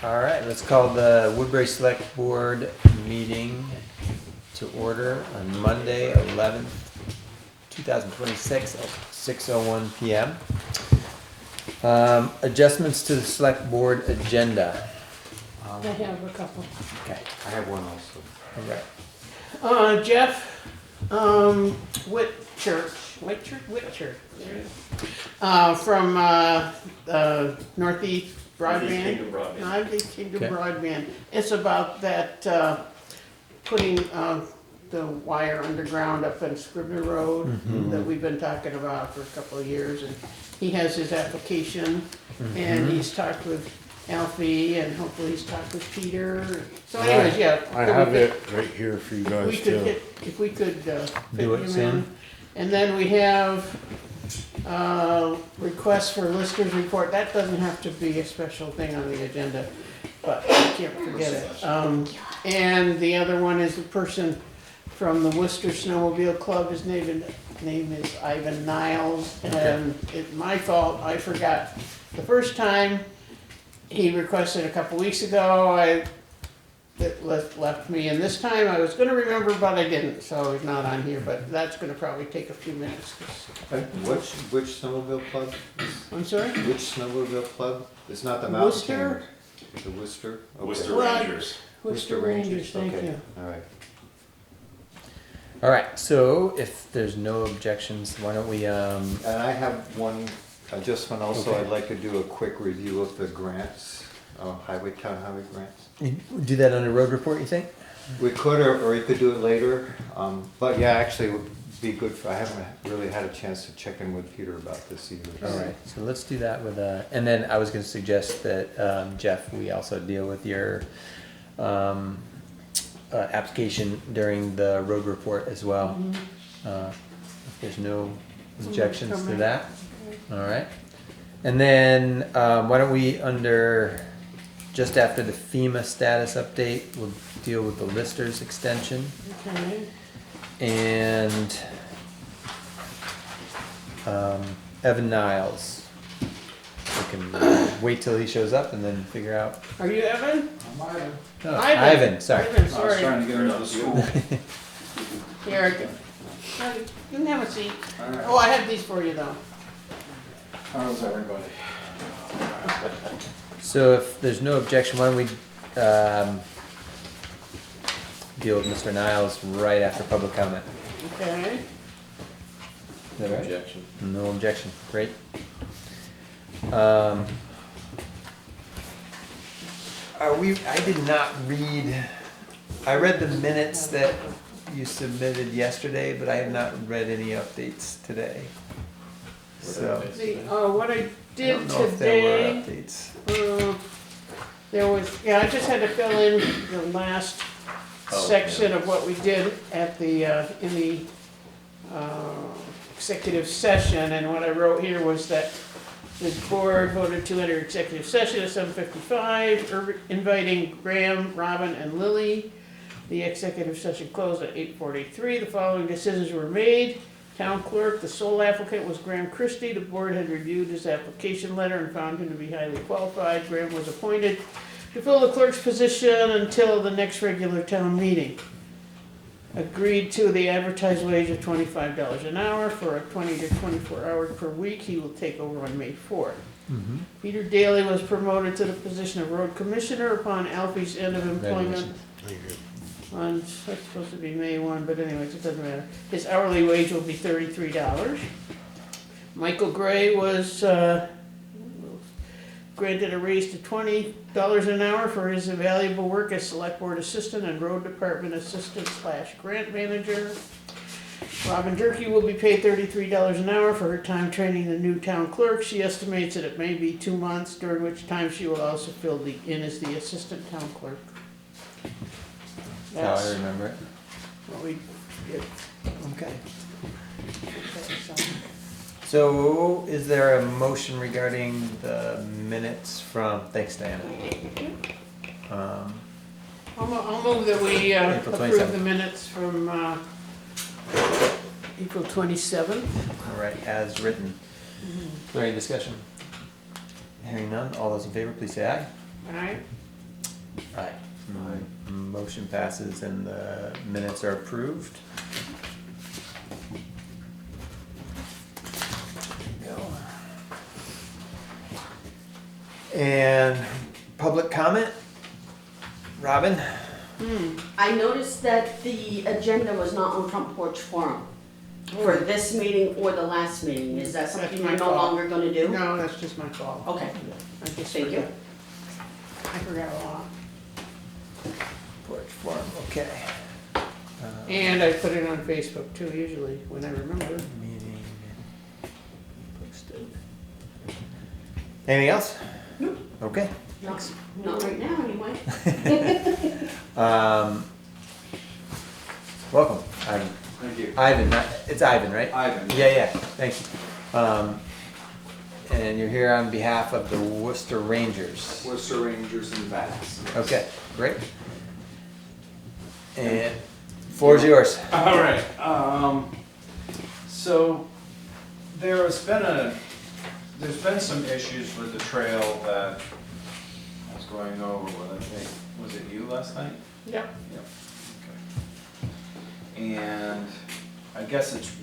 All right, let's call the Woodbury Select Board meeting to order on Monday, 11th, 2026 at 6:01 PM. Adjustments to the Select Board agenda. I have a couple. Okay, I have one also. all right. Jeff, Whitchurch, from, Northeast Broadband. Northeast Kingdom Okay. Broadband. It's about that, putting, the wire underground up on Scribner Road that we've been talking about for a couple of years. And he has his application and he's talked with Alfie and hopefully he's talked with Peter. So anyways, yeah. I have it right here for you guys We could too. get, if we could, fit Do it him soon. in. And then we have, requests for listers report. That doesn't have to be a special thing on the agenda, but I can't forget it. And the other one is the person from the Worcester Snowmobile Club. His name is Ivan Niles, and it's my fault, I forgot. The first time he requested a couple weeks ago, it left me, and this time I was gonna remember, but I didn't, so he's not on here, but that's gonna probably take a few minutes. Which snowmobile club? I'm sorry? Which snowmobile club? It's not the Mountain Worcester? King. The Worcester? Okay. Worcester Well, Rangers. Worcester Rangers, thank Okay. you. All right. All right, so if there's no objections, why don't we, And I have one adjustment also. Okay. I'd like to do a quick review of the grants, town highway grants. do that on a road report, you think? We could, or you could do it later. But yeah, actually, it would be good for, I haven't really had a chance to check in with Peter about this either. All right, so let's do that with, and then I was gonna suggest that, Jeff, we also deal with your, application during the road report as well. If there's no objections to that, all right. And then, why don't we, just after the FEMA status update, we'll deal with the listers extension. Okay. And Evan Niles. We can wait till he shows up and then figure out. Are you Evan? Oh, Ivan. Ivan, sorry. Ivan, I was sorry. trying to get her out of school. Here, you can have a seat. Oh, I have these for you though. How's everybody? So if there's no objection, why don't we deal with Mr. Niles right after public comment? Okay. Is that right? Objection. No objection, great. I did not read, I read the minutes that you submitted yesterday, but I have not read any updates today. So, What I I did don't know if there were today, updates. there was, yeah, I just had to fill in the last section of what we did at the, in the, executive session, and what I wrote here was that the board voted to enter executive session at 7:55, inviting Graham, Robin, and Lily. The executive session closed at 8:43. The following decisions were made. Town clerk, the sole applicant was Graham Christie. The board had reviewed his application letter and found him to be highly qualified. Graham was appointed to fill the clerk's position until the next regular town meeting. Agreed to the advertised wage of $25 an hour for a 20 to 24 hours per week. He will take over on May 4th. Peter Daly was promoted to the position of road commissioner upon Alfie's end of employment on, that's supposed to be May 1, but anyways, it doesn't matter. His hourly wage will be $33. Michael Gray was granted a raise to $20 an hour for his invaluable work as select board assistant and road department assistant / grant manager. Robin Durkee will be paid $33 an hour for her time training the new town clerk. She estimates that it may be 2 months, during which time she will also fill in as the assistant town clerk. That's how I That's remember it. what we did. Okay. Okay, so- So is there a motion regarding the minutes from, thanks Diana. I'll move that we April approve 27th. the minutes from April 27th. All right, as written. Is there any discussion? Hearing none, all those in favor, please say aye. All right, Aye. Motion passes and the minutes are approved. Go. And public comment? Robin? I noticed that the agenda was not on Front Porch Forum for this meeting or the last meeting. Is that something That's my you're no fault. longer gonna do? No, that's just my fault. Okay, I just thank you. forgot. I forgot a lot. Porch Forum, okay. And I put it on Facebook too, usually, when I remember. Meeting posted. Anything else? Nope. Okay. Not right now, anyway. Welcome, Ivan. Thank you. Ivan, it's Ivan, right? Ivan. Yeah, thank you. And you're here on behalf of the Worcester Rangers. Worcester Rangers and Bats. Okay, great. And floor is yours. All right, so there's been some issues with the trail that I was going over with, I think, was it you last night? Yep. Yep. Okay. And I guess it's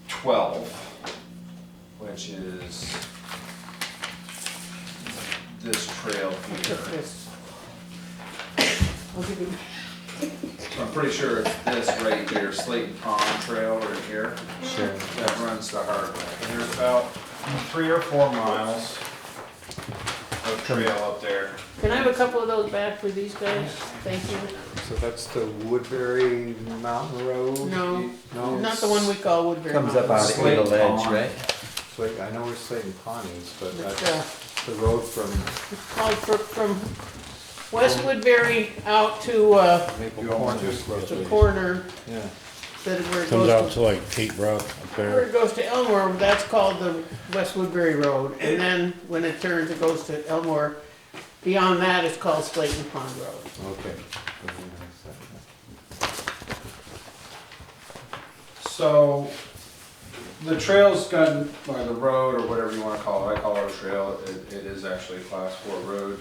12, which is this trail Took here. this. I'll give you. I'm pretty sure it's this right here, Slayton Pond Trail right here. Sure. That runs to Hardwick. And there's about 3 or 4 miles of trail up there. Can I have a couple of those back for these guys? Thank you. So that's the Woodbury Mountain Road? No, No, not the one we call Woodbury. Comes up Mountain. out of Slayton the ledge, Pond. right? Slate, I know where Slayton Pond is, but It's, that's the road from It's called from West Woodbury out to, Maple You almost Corner. just closed the it. corner, Yeah. that where it Comes out goes to like Tate Rock up where there. it goes to Elmore, that's called the West Woodbury Road. And then when it turns, it goes to Elmore. Beyond that, it's called Slayton Pond Road. Okay. So the trail's gotten, or the road, or whatever you wanna call it, I call it a trail, it is actually a class 4 road.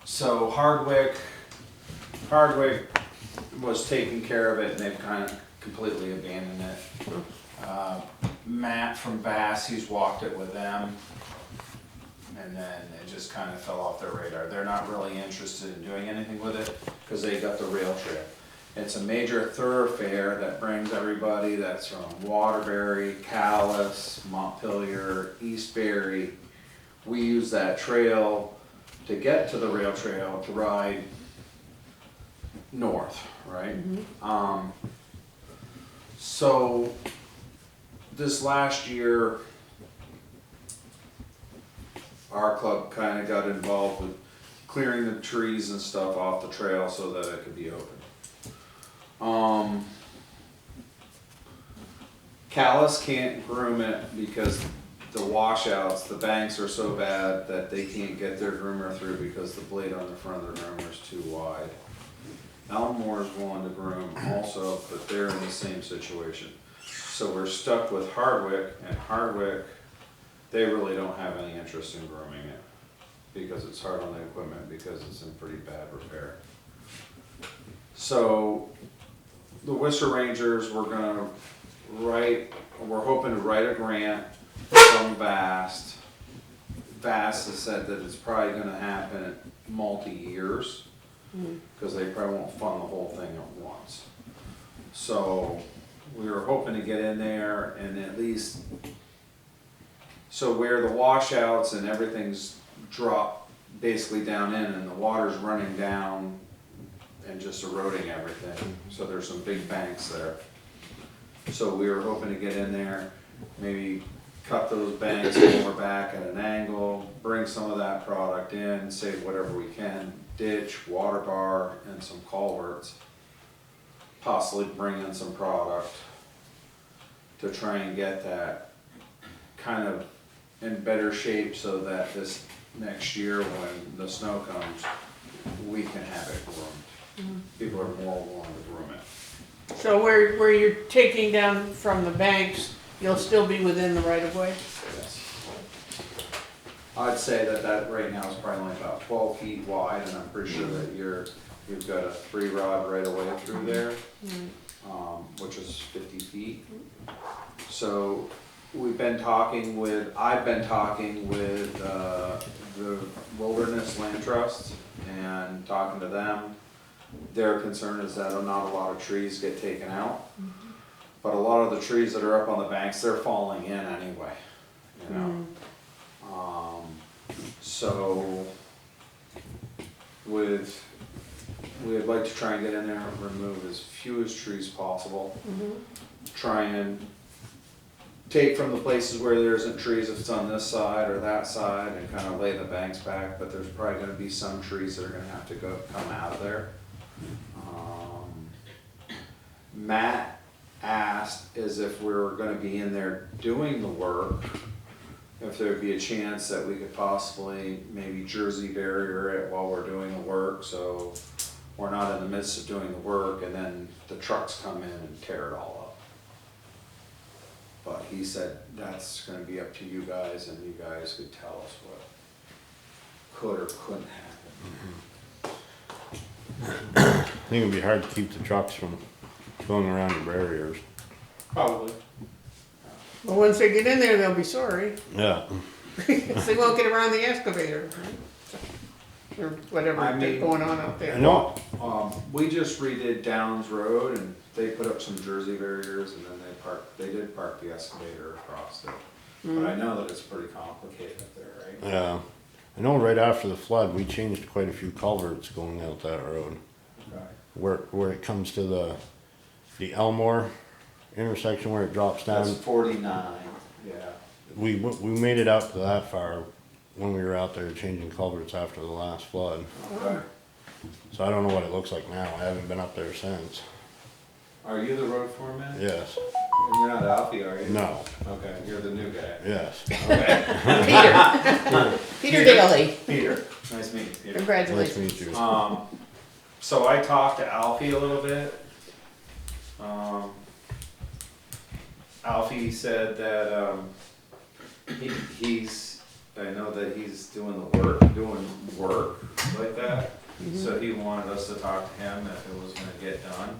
So Hardwick was taking care of it and they've kind of completely abandoned it. Matt from Bass, he's walked it with them. And then it just kind of fell off their radar. They're not really interested in doing anything with it because they got the rail trail. It's a major thoroughfare that brings everybody that's from Waterbury, Calais, Montpelier, Eastbury. We use that trail to get to the rail trail to ride north, right? So this last year, our club kind of got involved with clearing the trees and stuff off the trail so that it could be open. Callis can't groom it because the washouts, the banks are so bad that they can't get their groomer through because the blade on the front of the groomer is too wide. Elmore's willing to groom also, but they're in the same situation. So we're stuck with Hardwick, and Hardwick, they really don't have any interest in grooming it because it's hard on the equipment because it's in pretty bad repair. So the Worcester Rangers, we're hoping to write a grant from VAST. VAST has said that it's probably gonna happen multi-years because they probably won't fund the whole thing at once. So we were hoping to get in there and at least, so where the washouts and everything's dropped basically down in and the water's running down and just eroding everything. So there's some big banks there. So we were hoping to get in there, maybe cut those banks more back at an angle, bring some of that product in, save whatever we can, ditch, water bar, and some culverts. Possibly bring in some product to try and get that kind of in better shape so that this next year when the snow comes, we can have it groomed. People are more willing to groom it. So where you're taking down from the banks, you'll still be within the right of way? Yes. I'd say that right now is probably only about 12 feet wide, and I'm pretty sure that you've got a 3-rod right away through there, which is 50 feet. So I've been talking with the Wilderness Land Trust and talking to them. Their concern is that not a lot of trees get taken out, but a lot of the trees that are up on the banks, they're falling in anyway, you know. So we'd like to try and get in there and remove as few as trees possible. Try and take from the places where there isn't trees, if it's on this side or that side, and kind of lay the banks back, but there's probably gonna be some trees that are gonna have to come out of there. Matt asked is if we were gonna be in there doing the work, if there'd be a chance that we could possibly maybe jersey barrier it while we're doing the work, so we're not in the midst of doing the work and then the trucks come in and tear it all up. But he said that's gonna be up to you guys, and you guys could tell us what could or couldn't happen. I think it'd be hard to keep the trucks from going around the barriers. Probably. Well, once they get in there, they'll be sorry, Yeah. because they won't get around the excavator, right? Or whatever I mean, going on up there. I know, We just redid Downs Road, and they put up some jersey barriers, and then they did park the excavator across it. But I know that it's pretty complicated up there, right? yeah. I know right after the flood, we changed quite a few culverts going out that road. Okay. Where it comes to the Elmore intersection where it drops down. That's 49, yeah. We made it out to that far when we were out there changing culverts after the last flood. Okay. So I don't know what it looks like now. I haven't been up there since. Are you the road foreman? Yes. You're not Alfie, are you? No. Okay, you're the new guy. Yes. Peter Daly, Peter, nice meeting you. Nice to congratulations. meet you. So I talked to Alfie a little bit. Alfie said that I know that he's doing work like that. So he wanted us to talk to him if it was gonna get done.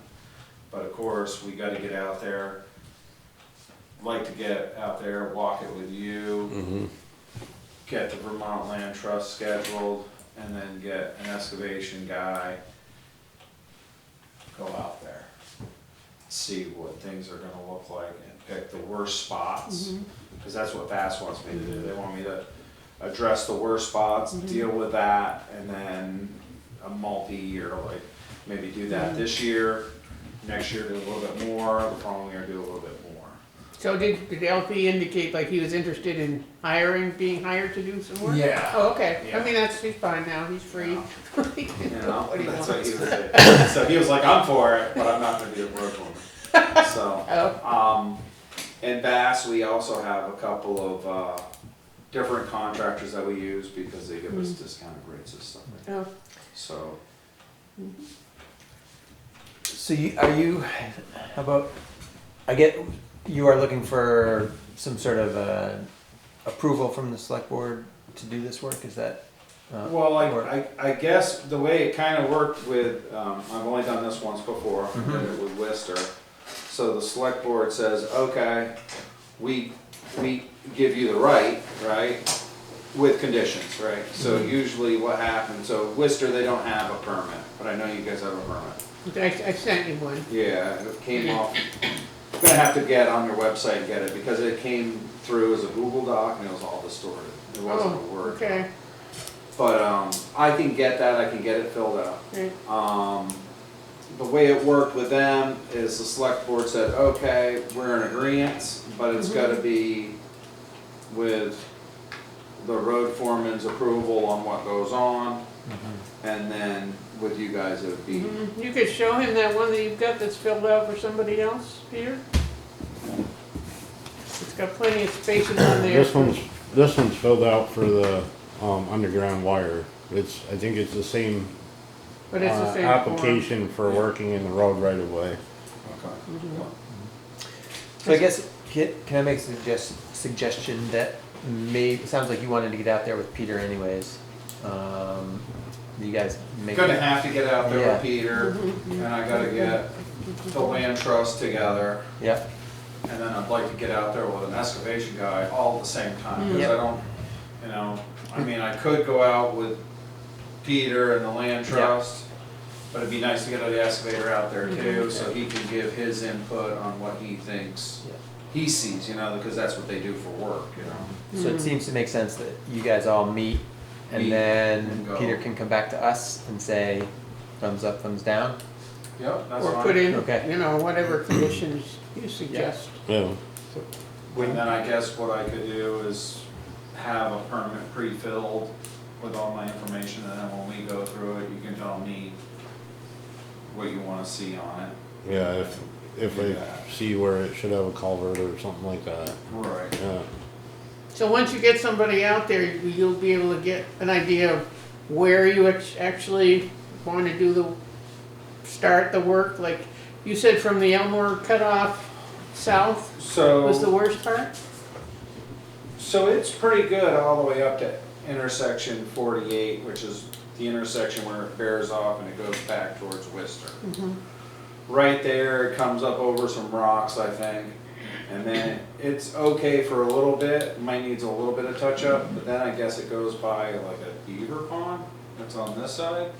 But of course, we gotta get out there. Like to get out there, walk it with you. Get the Vermont Land Trust scheduled, and then get an excavation guy. Go out there, see what things are gonna look like, and pick the worst spots. Cause that's what Bass wants me to do. They want me to address the worst spots, deal with that, and then a multi-year, like maybe do that this year, next year do a little bit more, the following year do a little bit more. So did LP indicate like he was interested in being hired to do some work? Yeah. Oh, okay, Yeah. I mean, he's fine now, he's free. He can You do know, what he that's what wants. he was saying. So he was like, I'm for it, but I'm not gonna be a road foreman. So, Oh, in Bass, we also have a couple of, different contractors that we use because they give us discounted rates and stuff like that. oh, So, So how about, I get, you are looking for some sort of approval from the select board to do this work, is that? well, or- I guess the way it kinda worked with, I've only done this once before, I did it with Worcester. So the select board says, okay, we give you the right, with conditions, right? So usually what happens, so Worcester, they don't have a permit, but I know you guys have a permit. I sent you one. Yeah, it came off, you're gonna have to get on your website and get it, because it came through as a Google Doc and it was all distorted. It wasn't a Oh, Word. okay, But, I can get that, I can get it filled out. okay. The way it worked with them is the select board said, okay, we're in agreement, but it's gotta be with the road foreman's approval on what goes on, and then with you guys it would be, You could show him that one that you've got that's filled out for somebody else, Peter? It's got plenty of spaces on there. This one's filled out for the underground wire. I think it's the same But it's the same form. application for working in the road right away. okay. So I guess, can I make a suggestion that maybe, it sounds like you wanted to get out there with Peter anyways. You guys make. Gonna have to get out there Yeah. with Peter, and I gotta get the land trust together, Yep, and then I'd like to get out there with an excavation guy all at the same time, because Yep. I don't, you know, I mean, I could go out with Peter and the land trust, but it'd be nice to get the excavator out there too, so he can give his input on what he thinks Yeah. he sees, you know, because that's what they do for work, you know. so it seems to make sense that you guys all meet and Meet then and go. Peter can come back to us and say thumbs up, thumbs down. Yep, that's Or fine. put in, Okay. you know, whatever conditions you suggest. Yeah, And then I guess what I could do is have a permit pre-filled with all my information, and then when we go through it, you can tell me what you wanna see on it. yeah, if they see where it should have a culvert or something like that, Right. yeah. So once you get somebody out there, you'll be able to get an idea of where you actually want to do start the work, like you said from the Elmore cutoff south was the So, worst part? so it's pretty good all the way up to intersection 48, which is the intersection where it bears off and it goes back towards Worcester. Right there, it comes up over some rocks, I think, and then it's okay for a little bit, might needs a little bit of touch up, but then I guess it goes by like a beaver pond that's on this side,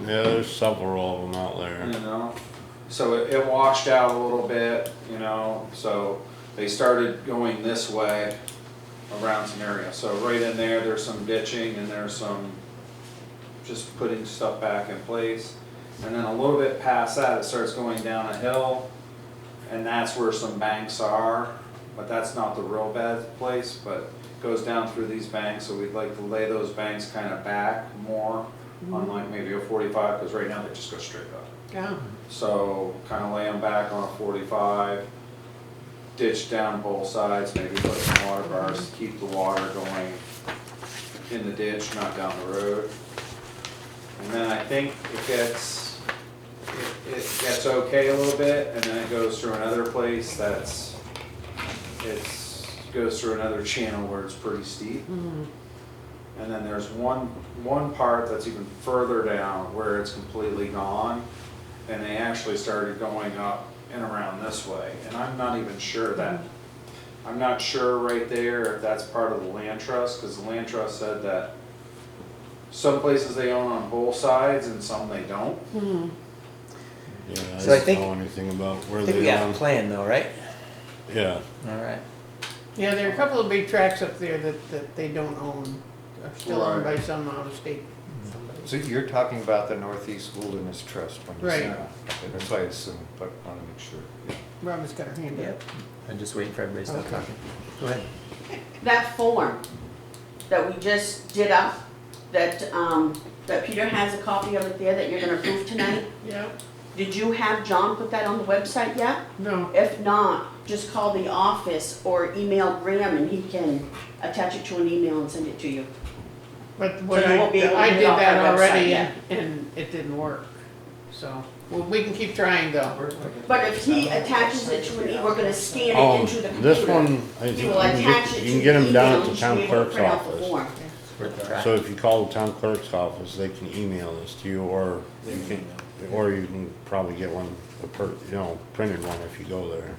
Yeah, there's several of them out you there. know? So it washed out a little bit, you know, so they started going this way around some area. So right in there, there's some ditching and there's some just putting stuff back in place. And then a little bit past that, it starts going down a hill, and that's where some banks are, but that's not the real bad place, but it goes down through these banks, so we'd like to lay those banks kind of back more on like maybe a 45, because right now they just go straight up. Yeah. So kind of lay them back on a 45, ditch down both sides, maybe put some water bars to keep the water going in the ditch, not down the road. And then I think it gets okay a little bit, and then it goes through another place goes through another channel where it's pretty steep. And then there's one part that's even further down where it's completely gone, and they actually started going up and around this way, and I'm not even sure I'm not sure right there if that's part of the land trust, because the land trust said that some places they own on both sides and some they don't. Yeah, I So I don't think- know anything about where I think we they got a own. plan though, right? Yeah, Alright, Yeah, there are a couple of big tracks up there that they don't own, are still owned by Right. some out of state. So you're talking about the Northeast Wilderness Trust when you say Right. that? Okay, that's what I assumed, but I want to make sure. Yeah. Robin's got her hand up. yep, I'm just waiting for everybody to stop Okay. talking. Go ahead. That form that we just did up, that Peter has a copy of it there that you're gonna approve tonight. Yeah, Did you have John put that on the website yet? no, If not, just call the office or email Graham and he can attach it to an email and send it to you. but what So you won't be able to I get did off that our website already yet. and it didn't work. So, well, we can keep trying though. But if he attaches it to an email, we're gonna scan it oh, into the computer. this one, I think He you will attach it you to can get the them down email at the and town she'll be able to clerk's print out the office. form. Worth the try. So if you call the town clerk's office, they can email this to you, or you can probably get one, printed one if you go there.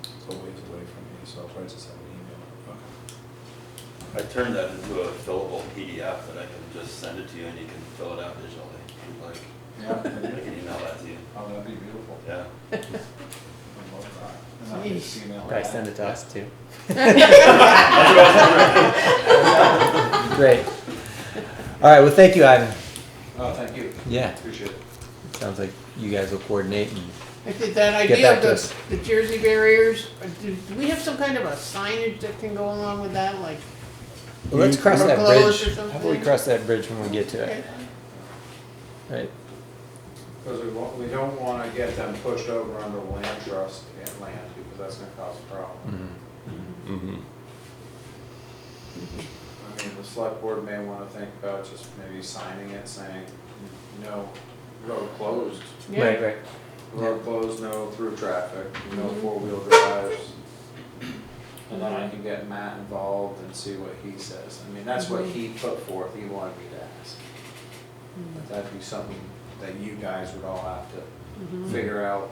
It's a ways away from me, so I'll probably just have an email. I turned that into a fillable PDF that I can just send it to you and you can fill it out digitally. Like, Yeah, I can email that to you. oh, that'd be beautiful. Yeah. I love that. And then I can just email Guys, that. send it to us too. Great. Alright, well, thank you, Ivan. Oh, thank you, Yeah, appreciate it. sounds like you guys will coordinate and, I did that Get idea back of to us. the Jersey barriers, do we have some kind of a signage that can go along with that, like? well, let's cross Or that clothes bridge. or How about we something? cross that bridge when we get to Okay. it? Right, Because we don't wanna get them pushed over under land trust and land, because that's gonna cause a problem. Mm-hmm. I mean, the select board may wanna think about just maybe signing it saying, no, road closed. Yeah. right, right. Road closed, no through traffic, no four-wheel drives. And then I can get Matt involved and see what he says. I mean, that's what he put forth, he wanted me to ask. But that'd be something that you guys would all have to figure out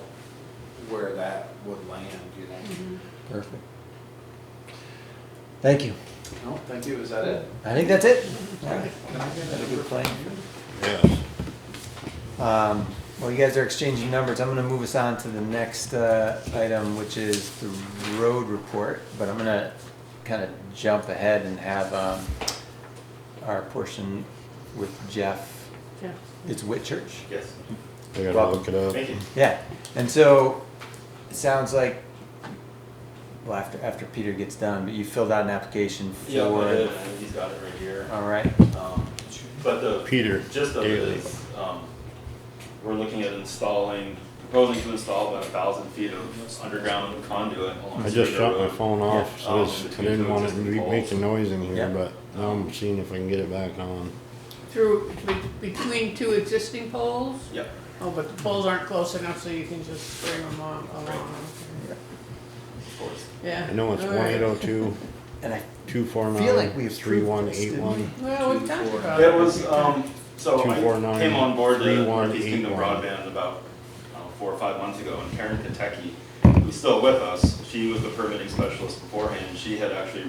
where that would land, you know? Perfect. Thank you. No, thank you, is that it? I think that's it. Can I get Had a good plan. Yes. Well, you guys are exchanging numbers. I'm gonna move us on to the next item, which is the road report. But I'm gonna kind of jump ahead and have our portion with Jeff. Yeah. It's Whitchurch. Yes, I gotta Welcome. look it up. thank you. Yeah. And so it sounds like, well, after Peter gets done, but you filled out an application for. Yeah, I did, and he's got it right here. All right. But the Peter gist of it Daly. is, we're looking at proposing to install about 1,000 feet of underground conduit along I just Cedar shut my Road. phone off, so Yeah. this- I didn't want it to make the noise in Yeah. here, but now I'm seeing if I can get it back on. Through, between two existing poles? Yep, Oh, but the poles aren't close enough, so you can just bring them along. of course. Yeah. I know it's All one right. eight oh two, And I 249, feel like we approved 3181. Well, we talked about it. It was, so I 249, came on board the 3181. Northeast Kingdom Broadband about 4 or 5 months ago, and Karen Kentucky, who's still with us, she was the permitting specialist beforehand, and she had actually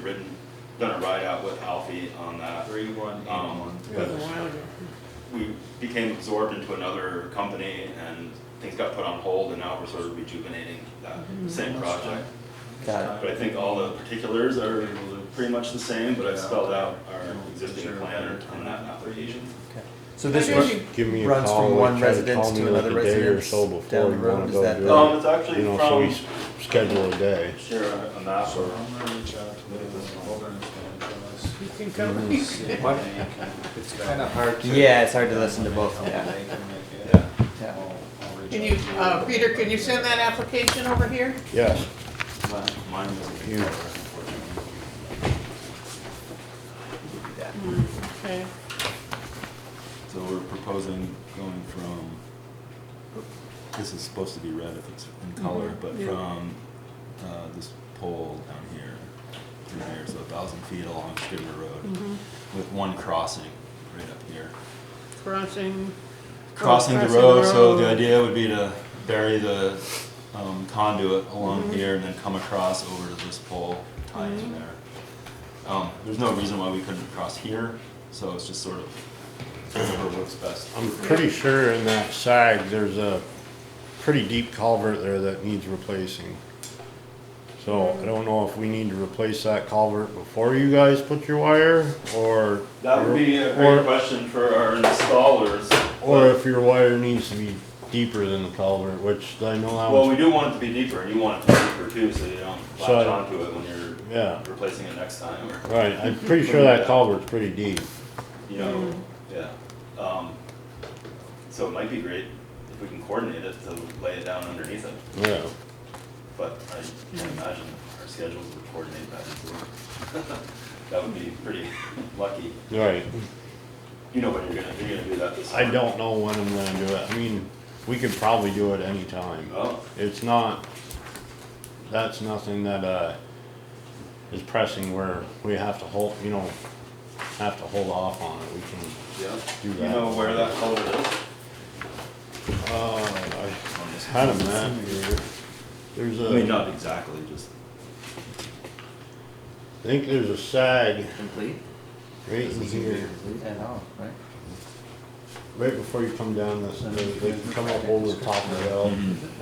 done a ride out with Alfie on that. 3181. It was a while ago. We became absorbed into another company, and things got put on hold, and now we're sort of rejuvenating that same project. got it. But I think all the particulars are pretty much the same, but I've spelled out our existing plan in that application. Okay. So this I run- think Give me a runs call, from like, one try to residence call me to like another a day or residence so before down the you road, wanna is go that do the- it. It's actually You know, from, so we schedule a day. share a map or. I'm gonna reach out to the wilderness man. You can come. What? It's kind of hard to. Yeah, it's hard to listen to both. Yeah. They can make it. Yeah. Yeah. I'll reach Can out you, to you. Peter, can you send that application over here? Yes, Mine was You. unfortunately. Okay. So we're proposing going from, this is supposed to be red if it's in color, but Yeah. from this pole down here through here, so 1,000 feet along Scrivener Road with one crossing right up here. Crossing. Crossing the crossing road, the so the road. idea would be to bury the conduit along here and then come across over to this pole, tie in there. There's no reason why we couldn't cross here, so it's just sort of whatever works best. I'm pretty sure in that sag, there's a pretty deep culvert there that needs replacing. So I don't know if we need to replace that culvert before you guys put your wire, or. That would be a or- great question for our installers. Or if your wire needs to be deeper than the culvert, which I know that Well, was, we do want it to be deeper, and you want it to be deeper too, so you don't So latch I- onto it when you're yeah, replacing it next time, or, right, I'm pretty sure that culvert's pretty deep. you know, yeah. So it might be great if we can coordinate it to lay it down underneath it, Yeah, but I can't imagine our schedules would coordinate that easily. That would be pretty lucky. right. You know when you're gonna do that this I summer. don't know when I'm gonna do it. I mean, we could probably do it anytime. Oh, It's not, that's nothing that, is pressing where we have to hold, have to hold off on it. We can yeah. do You that. know where that culvert is? I had a map here. There's I mean, a, not exactly, just. I think there's a sag Complete? right in here, And all, right? right before you come down this, they come up over the top of the hill,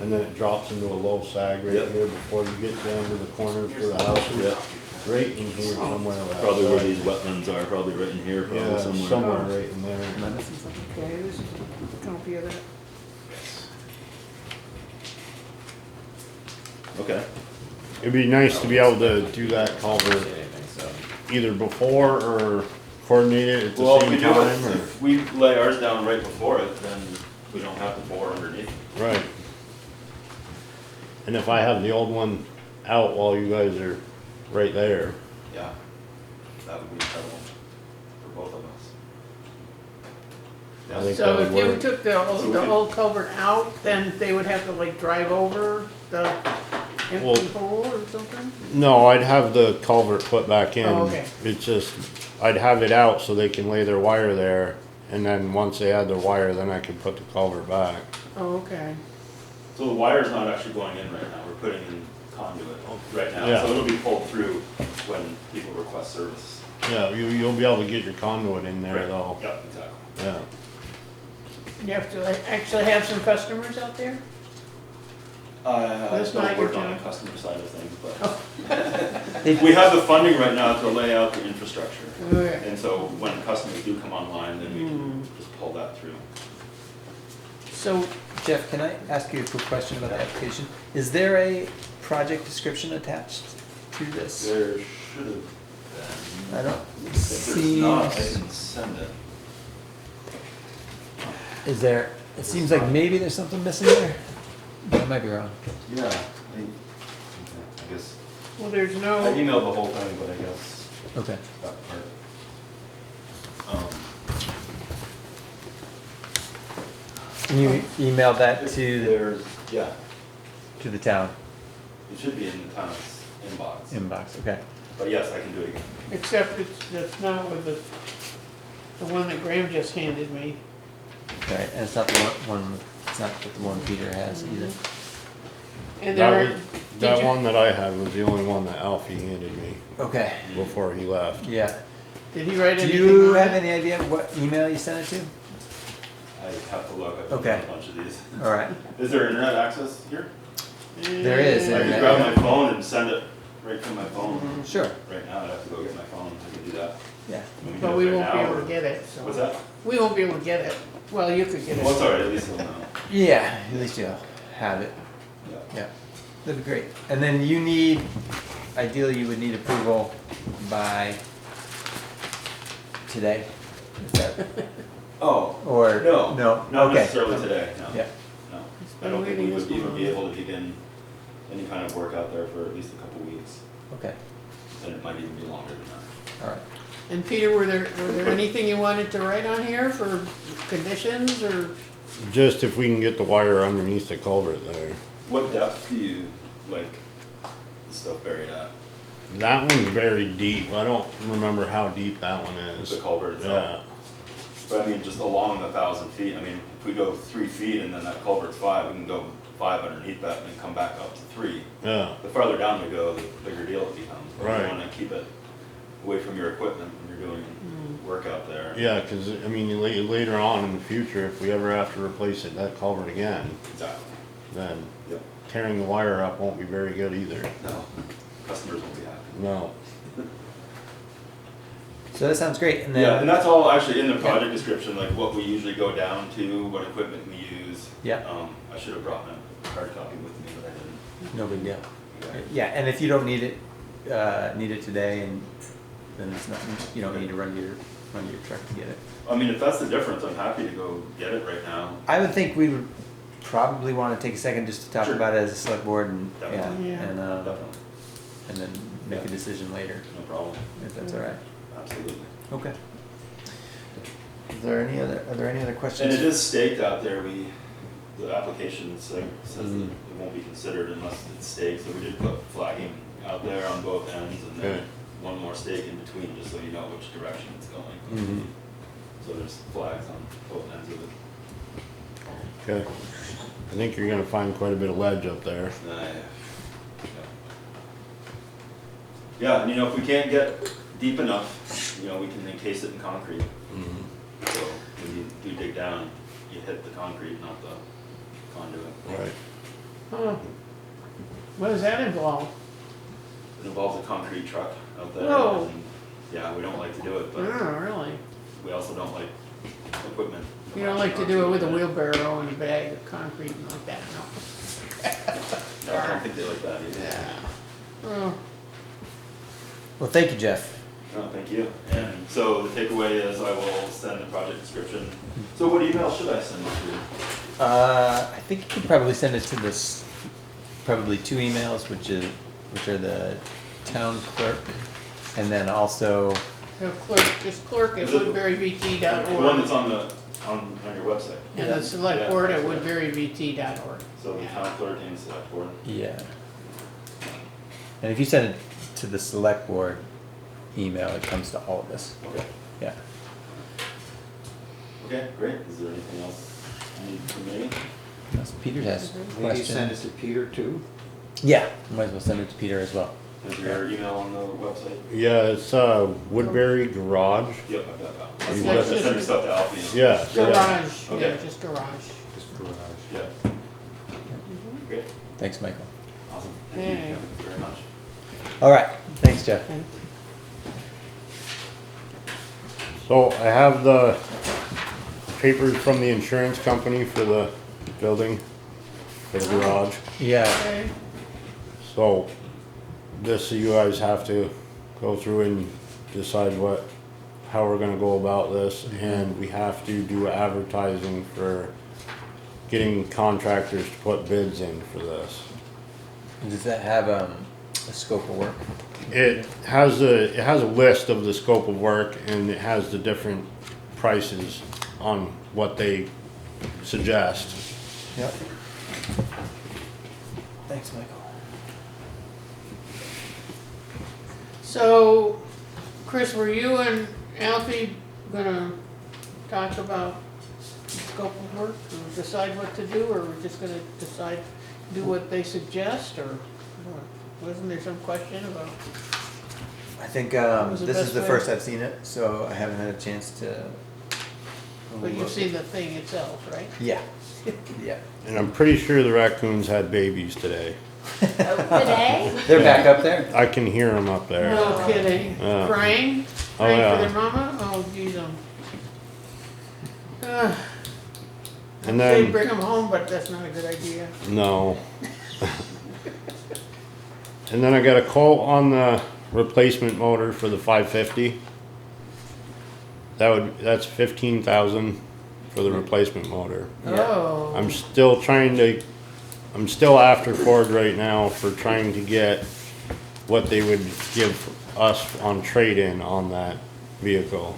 and then it drops into a low sag right Yep. here before you get down to the corners for the houses. Yeah. Right in here somewhere. that Probably where sag. these wetlands are, probably right in here, Yeah, probably somewhere. somewhere right in there. Okay, this is a copy of that. Okay. It'd be nice to be able to do that culvert either before or coordinate it at Well, the if we same do time, it, or, if we lay ours down right before it, then we don't have to bore underneath. right. And if I have the old one out while you guys are right there, Yeah, that would be incredible for both of us. I think So that if would you work. took the old culvert out, then they would have to like drive over the empty hole or something? No, I'd have the culvert put back in. Oh, okay. It's just, I'd have it out so they can lay their wire there, and then once they add their wire, then I can put the culvert back. Oh, okay. So the wire's not actually going in right now, we're putting in conduit right now, Yeah. so it'll be pulled through when people request service. Yeah, you'll be able to get your conduit in there Right. though. Yep, exactly. Yeah. You have to actually have some customers out there? I That's not don't your work on the job. customer side of things, but we have the funding right now to lay out the infrastructure. Okay. And so when customers do come online, then we can just pull that through. So, Jeff, can I ask you a quick question about the application? Is there a project description attached to this? There should have been. I don't If there's not, I see, can send it. is there, it seems like maybe there's something missing there. I might be wrong. Yeah, I guess, well, there's I no, emailed the whole thing, but I guess Okay. that part. Can you email that to, There's, yeah, the town it should be in the town's inbox. inbox? Okay. But yes, I can do it again. except it's not with the one that Graham just handed me. Right, and it's not the one, it's not the one Peter has either. And there are, That was, that one that I had was the only one that Alfie handed me Okay, before he left. yeah. did he write Do anything you on have it? any idea what email you sent it to? I have to look, I've Okay. done a bunch of these. All right, Is there internet access here? There is I internet. can grab my phone and send it right from my phone. sure, Right now, I'd have to go get my phone, I can do that. yeah. We can But do we it right won't be now, able or- to get it, so. What's that? We won't be able to get it. Well, you could get it. Well, it's alright, at least I'll know. Yeah, at least you'll have it, Yeah. yeah. That'd be great. And then you need, ideally you would need approval by today? Is that, Oh, or? no, No, not okay. necessarily today, no. Yeah, No, I been don't think we waiting would this even long. be able to begin any kind of work out there for at least a couple weeks, okay, and it might even be longer than that. all right. And Peter, were there anything you wanted to write on here for conditions or? Just if we can get the wire underneath the culvert there. What depth do you like the stuff buried at? That one's very deep. I don't remember how deep that one is. The culvert itself? Yeah. But I mean, just along the 1,000 feet, I mean, if we go 3 feet and then that culvert's 5, we can go 5 underneath that and then come back up to 3. Yeah. The farther down we go, the bigger deal it becomes. Right. You wanna keep it away from your equipment when you're doing work out there. Yeah, because I mean, later on in the future, if we ever have to replace it, that culvert again, Exactly. then Yep. tearing the wire up won't be very good either. No, customers won't be happy. No. So that sounds great, and Yeah, and then, that's all actually in the project description, like what we usually go down to, what equipment we use. Yeah. I should have brought my hard copy with me, but I didn't. no big deal. Yeah. Yeah, and if you don't need it today, and then it's not, you don't need to run your truck to get it. I mean, if that's the difference, I'm happy to go get it right now. I would think we would probably wanna take a second just to talk Sure. about it as a select board and, yeah, Definitely. Yeah. Definitely, and then make a Yeah. decision later, no problem, if that's all right. absolutely. Okay. Are there any other And questions? it is staked out there, the application says that Mhm. it won't be considered unless it's staked, so we did put flagging out there on both ends and then Okay. one more stake in between, just so you know which direction it's going. Mhm. So there's flags on both ends of it. Okay. I think you're gonna find quite a bit of ledge up there. Yeah, and you know, if we can't get deep enough, you know, we can encase it in concrete. So when you do dig down, you hit the concrete, not the conduit. Right. Huh. What does that involve? It involves a concrete truck out there. Whoa. And, yeah, we don't like to do it, but Oh, really? we also don't like equipment. You don't like to do it with a wheelbarrow and a bag of concrete and like that, no? No, I don't think they like that either. Oh, Well, thank you, Jeff. No, thank you. And so the takeaway is I will send the project description. So what email should I send it to? I think you could probably send it to this, probably 2 emails, which are the town clerk, and then also, so clerk, just clerk at Is it the one woodburyvt.org that's on your website. and the select Yeah. board at woodburyvt.org. So the town clerk and select board. yeah, And if you send it to the select board email, it comes to all of us. Okay. Yeah. Okay, great. Is there anything else you need from me? Unless Peter has Maybe you send it questions. to Peter too? Yeah, might as well send it to Peter as well. Is your email on the website? Yeah, it's Woodbury Garage. Yep, I've got that. That's I'll just- send your stuff to Alfie. Yeah. Garage, yeah, Okay. just garage. Just garage. Yeah. Great, Thanks, Michael. awesome. Okay. Thank you very much. All right, thanks, Jeff. So I have the papers from the insurance company for the building, for the garage. Yeah, Okay, So this, you guys have to go through and decide how we're gonna go about this, and we have to do advertising for getting contractors to put bids in for this. does that have a scope of work? It has a list of the scope of work, and it has the different prices on what they suggest. Yep. Thanks, Michael. so, Chris, were you and Alfie gonna talk about scope of work, or decide what to do, or we're just gonna decide, do what they suggest, or what? Wasn't there some question about? I think was the this is best the way? first I've seen it, so I haven't had a chance to. But you've seen the thing itself, right? Yeah, yeah. And I'm pretty sure the raccoons had babies today. Today? They're back up there? I can hear them up there. No kidding. Yeah. Crying? Oh, Crying yeah. for their mama? Oh, geez, And they then, bring them home, but that's not a good idea. no. And then I got a quote on the replacement motor for the 550. That's 15,000 for the replacement motor. Yeah. Oh. I'm still after Ford right now for trying to get what they would give us on trade-in on that vehicle.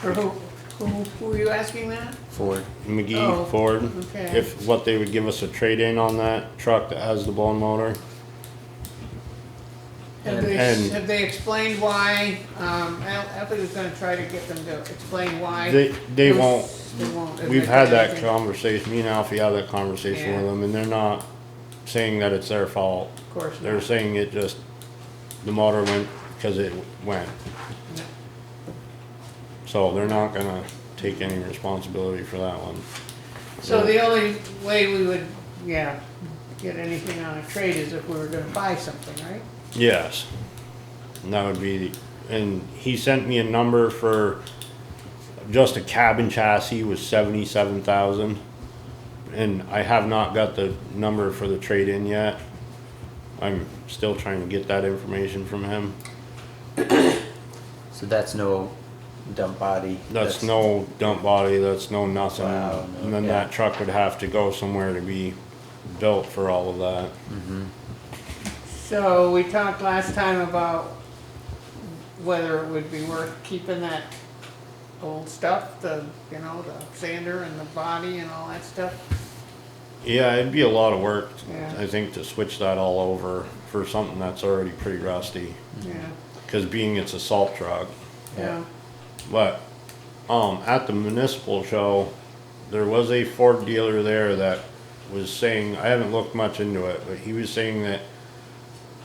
For who were you asking that? Ford. McGee Oh, Ford, okay. if what they would give us a trade-in on that truck that has the blown motor. And- Have they explained why, Alfie was gonna try to get them to explain why. They won't, They won't. we've had that conversation, me and Alfie had that conversation with Yeah. them, and they're not saying that it's their fault. Of course They're not. saying it just, the motor went because it went. No. So they're not gonna take any responsibility for that one. So the only way we would, yeah, get anything on a trade is if we were gonna buy something, right? Yes. And that would be, and he sent me a number for just a cabin chassis was 77,000. And I have not got the number for the trade-in yet. I'm still trying to get that information from him. So that's no dump body? That's no dump body, that's no nothing. Wow, no, And then yeah. that truck would have to go somewhere to be built for all of that. So we talked last time about whether it would be worth keeping that old stuff, the sander and the body and all that stuff. Yeah, it'd be a lot of work, Yeah. I think, to switch that all over for something that's already pretty rusty. Yeah, Cause being it's a salt truck. yeah. But, at the municipal show, there was a Ford dealer there that was saying, I haven't looked much into it, but he was saying that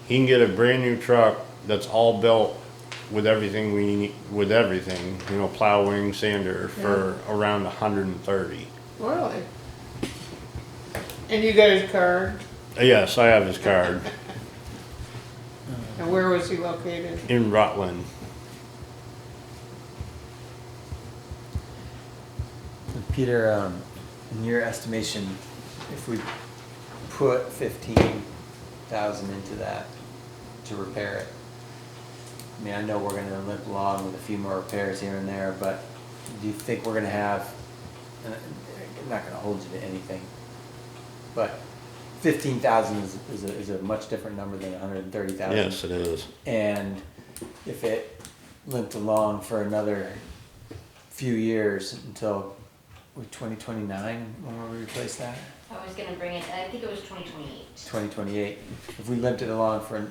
he can get a brand new truck that's all built with everything we need, with everything, plow wing, sander, for around 130. Really? And you got his card? Yes, I have his card And where was he located? in Rutland. Peter, in your estimation, if we put 15,000 into that to repair it, I mean, I know we're gonna limp along with a few more repairs here and there, but do you think we're gonna have, I'm not gonna hold you to anything, but 15,000 is a much different number than 130,000. Yes, it is. And if it limped along for another few years until 2029, when will we replace that? I was gonna bring it, I think it was 2028. 2028. If we limped it along for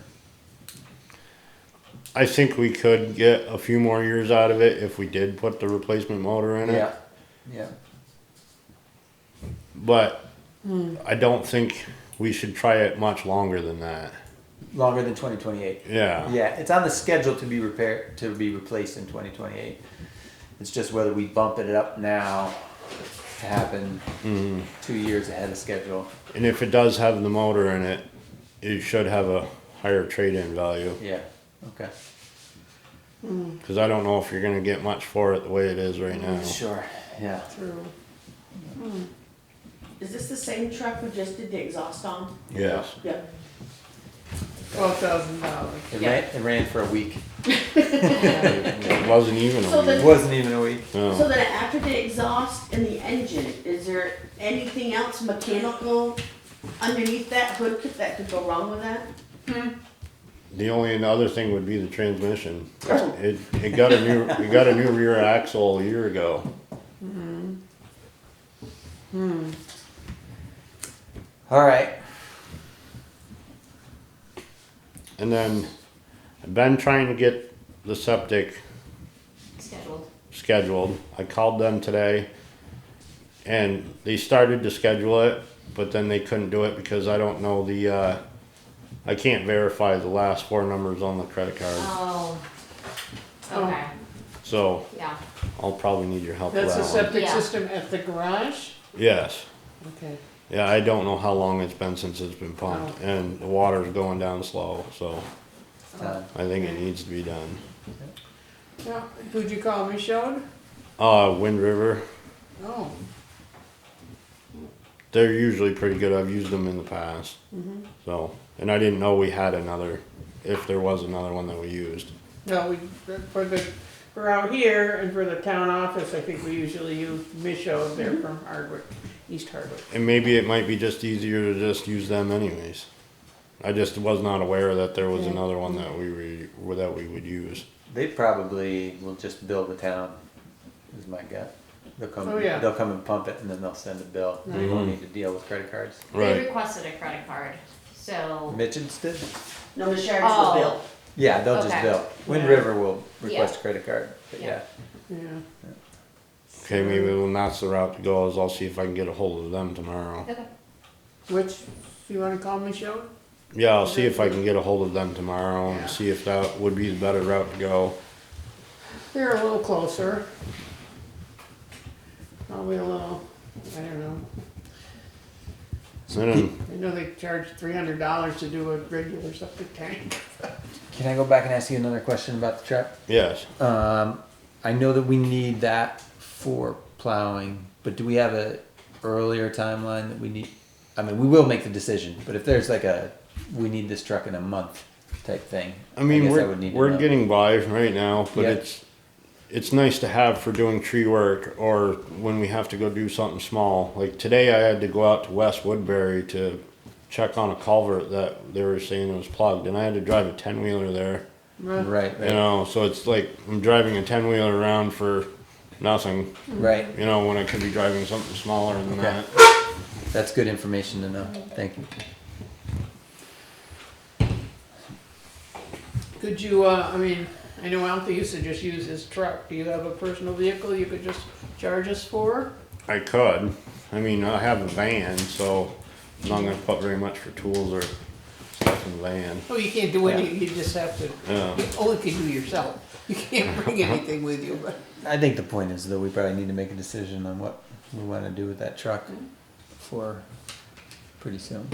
I think we could get a few more years out of it if we did put the replacement motor in it. Yeah, yeah. But I don't think we should try it much longer than that. Longer than 2028. Yeah. Yeah, it's on the schedule to be replaced in 2028. It's just whether we bump it up now to happen 2 years ahead of schedule. And if it does have the motor in it, it should have a higher trade-in value. Yeah, okay. Because I don't know if you're gonna get much for it the way it is right now. Sure, yeah. True. Is this the same truck we just did the exhaust on? Yes. Yeah. $12,000. It ran for a week. It wasn't even So a the- It week. wasn't even a week. No. So then after the exhaust and the engine, is there anything else mechanical underneath that hood that could go wrong with that? The only other thing would be the transmission. Oh. It got a new rear axle a year ago. All right. And then I've been trying to get the septic scheduled. I called them today and they started to schedule it, but then they couldn't do it because I don't know I can't verify the last four numbers on the credit card. Oh, okay, So yeah. I'll probably need your help with That's that the one. septic Yeah. system at the garage? Yes. Okay. Yeah, I don't know how long it's been since it's been pumped and the water's going down slow, so I think it needs to be done. Yeah, who'd you call, Michaud? Wind River, Oh, they're usually pretty good. I've used them in the past. So, and I didn't know we had another, if there was another one that we used. no, for out here and for the town office, I think we usually use Michaud there from Hardwick, East Hardwick. And maybe it might be just easier to just use them anyways. I just was not aware that there was another one that we would use. They probably will just bill the town, is my guess. They'll come, Oh, yeah. they'll come and pump it and then they'll send a bill. They won't need to deal with credit cards. They Right. requested a credit card, so, Mitchens did? No, the sheriff's Oh. will bill. Yeah, they'll just Okay. bill. Wind Yeah. River will request a credit card, but yeah. Yeah. Okay, maybe when that's the route to go is I'll see if I can get a hold of them tomorrow. okay. Which, you wanna call Michaud? Yeah, I'll see if I can get a hold of them tomorrow Yeah. and see if that would be the better route to go. They're a little closer. Probably a little, I don't know. And then, I know they charge $300 to do a regular septic tank. Can I go back and ask you another question about the truck? yes, I know that we need that for plowing, but do we have a earlier timeline that we need? I mean, we will make the decision, but if there's like we need this truck in a month type thing. I mean, guess I would need to we're know. getting by right now, but Yeah. it's nice to have for doing tree work or when we have to go do something small. Like today I had to go out to West Woodbury to check on a culvert that they were saying was plugged and I had to drive a 10-wheeler there. Right, You know, so it's like I'm driving a 10-wheeler around for nothing, right. you know, when I could be driving something smaller than Okay. that. That's good information to know. Thank you. Could you, I mean, I know Alfie used to just use his truck. Do you have a personal vehicle you could just charge us for? I could. I mean, I have a van, so I'm not gonna put very much for tools or stuff in the van. Oh, you can't do anything, you just have to, Yeah. you only can do yourself. You can't bring anything with you, but. I think the point is though, we probably need to make a decision on what we want to do with that truck for pretty soon.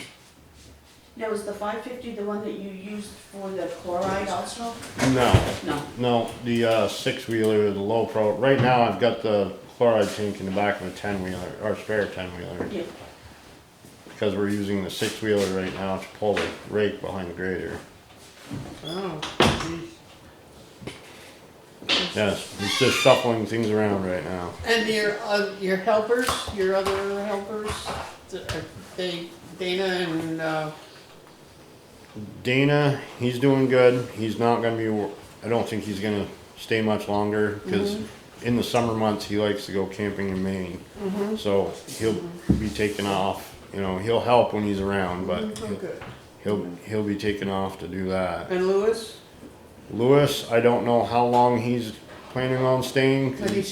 Now, is the 550 the one that you used for the chloride also? No, No. no, the 6-wheeler, the low pro, right now I've got the chloride tank in the back of a 10-wheeler, or spare 10-wheeler. Yeah. Because we're using the 6-wheeler right now to pull the rake behind the grader. Oh, geez. Yes, it's just shuffling things around right now. And your helpers, your other helpers, are they, Dana and, Dana, he's doing good. He's not gonna be, I don't think he's gonna stay much longer, because in the summer months, he likes to go camping in Maine. So he'll be taking off, you know, he'll help when he's around, but oh, good. he'll be taking off to do that. And Lewis? Lewis, I don't know how long he's planning on staying. But you're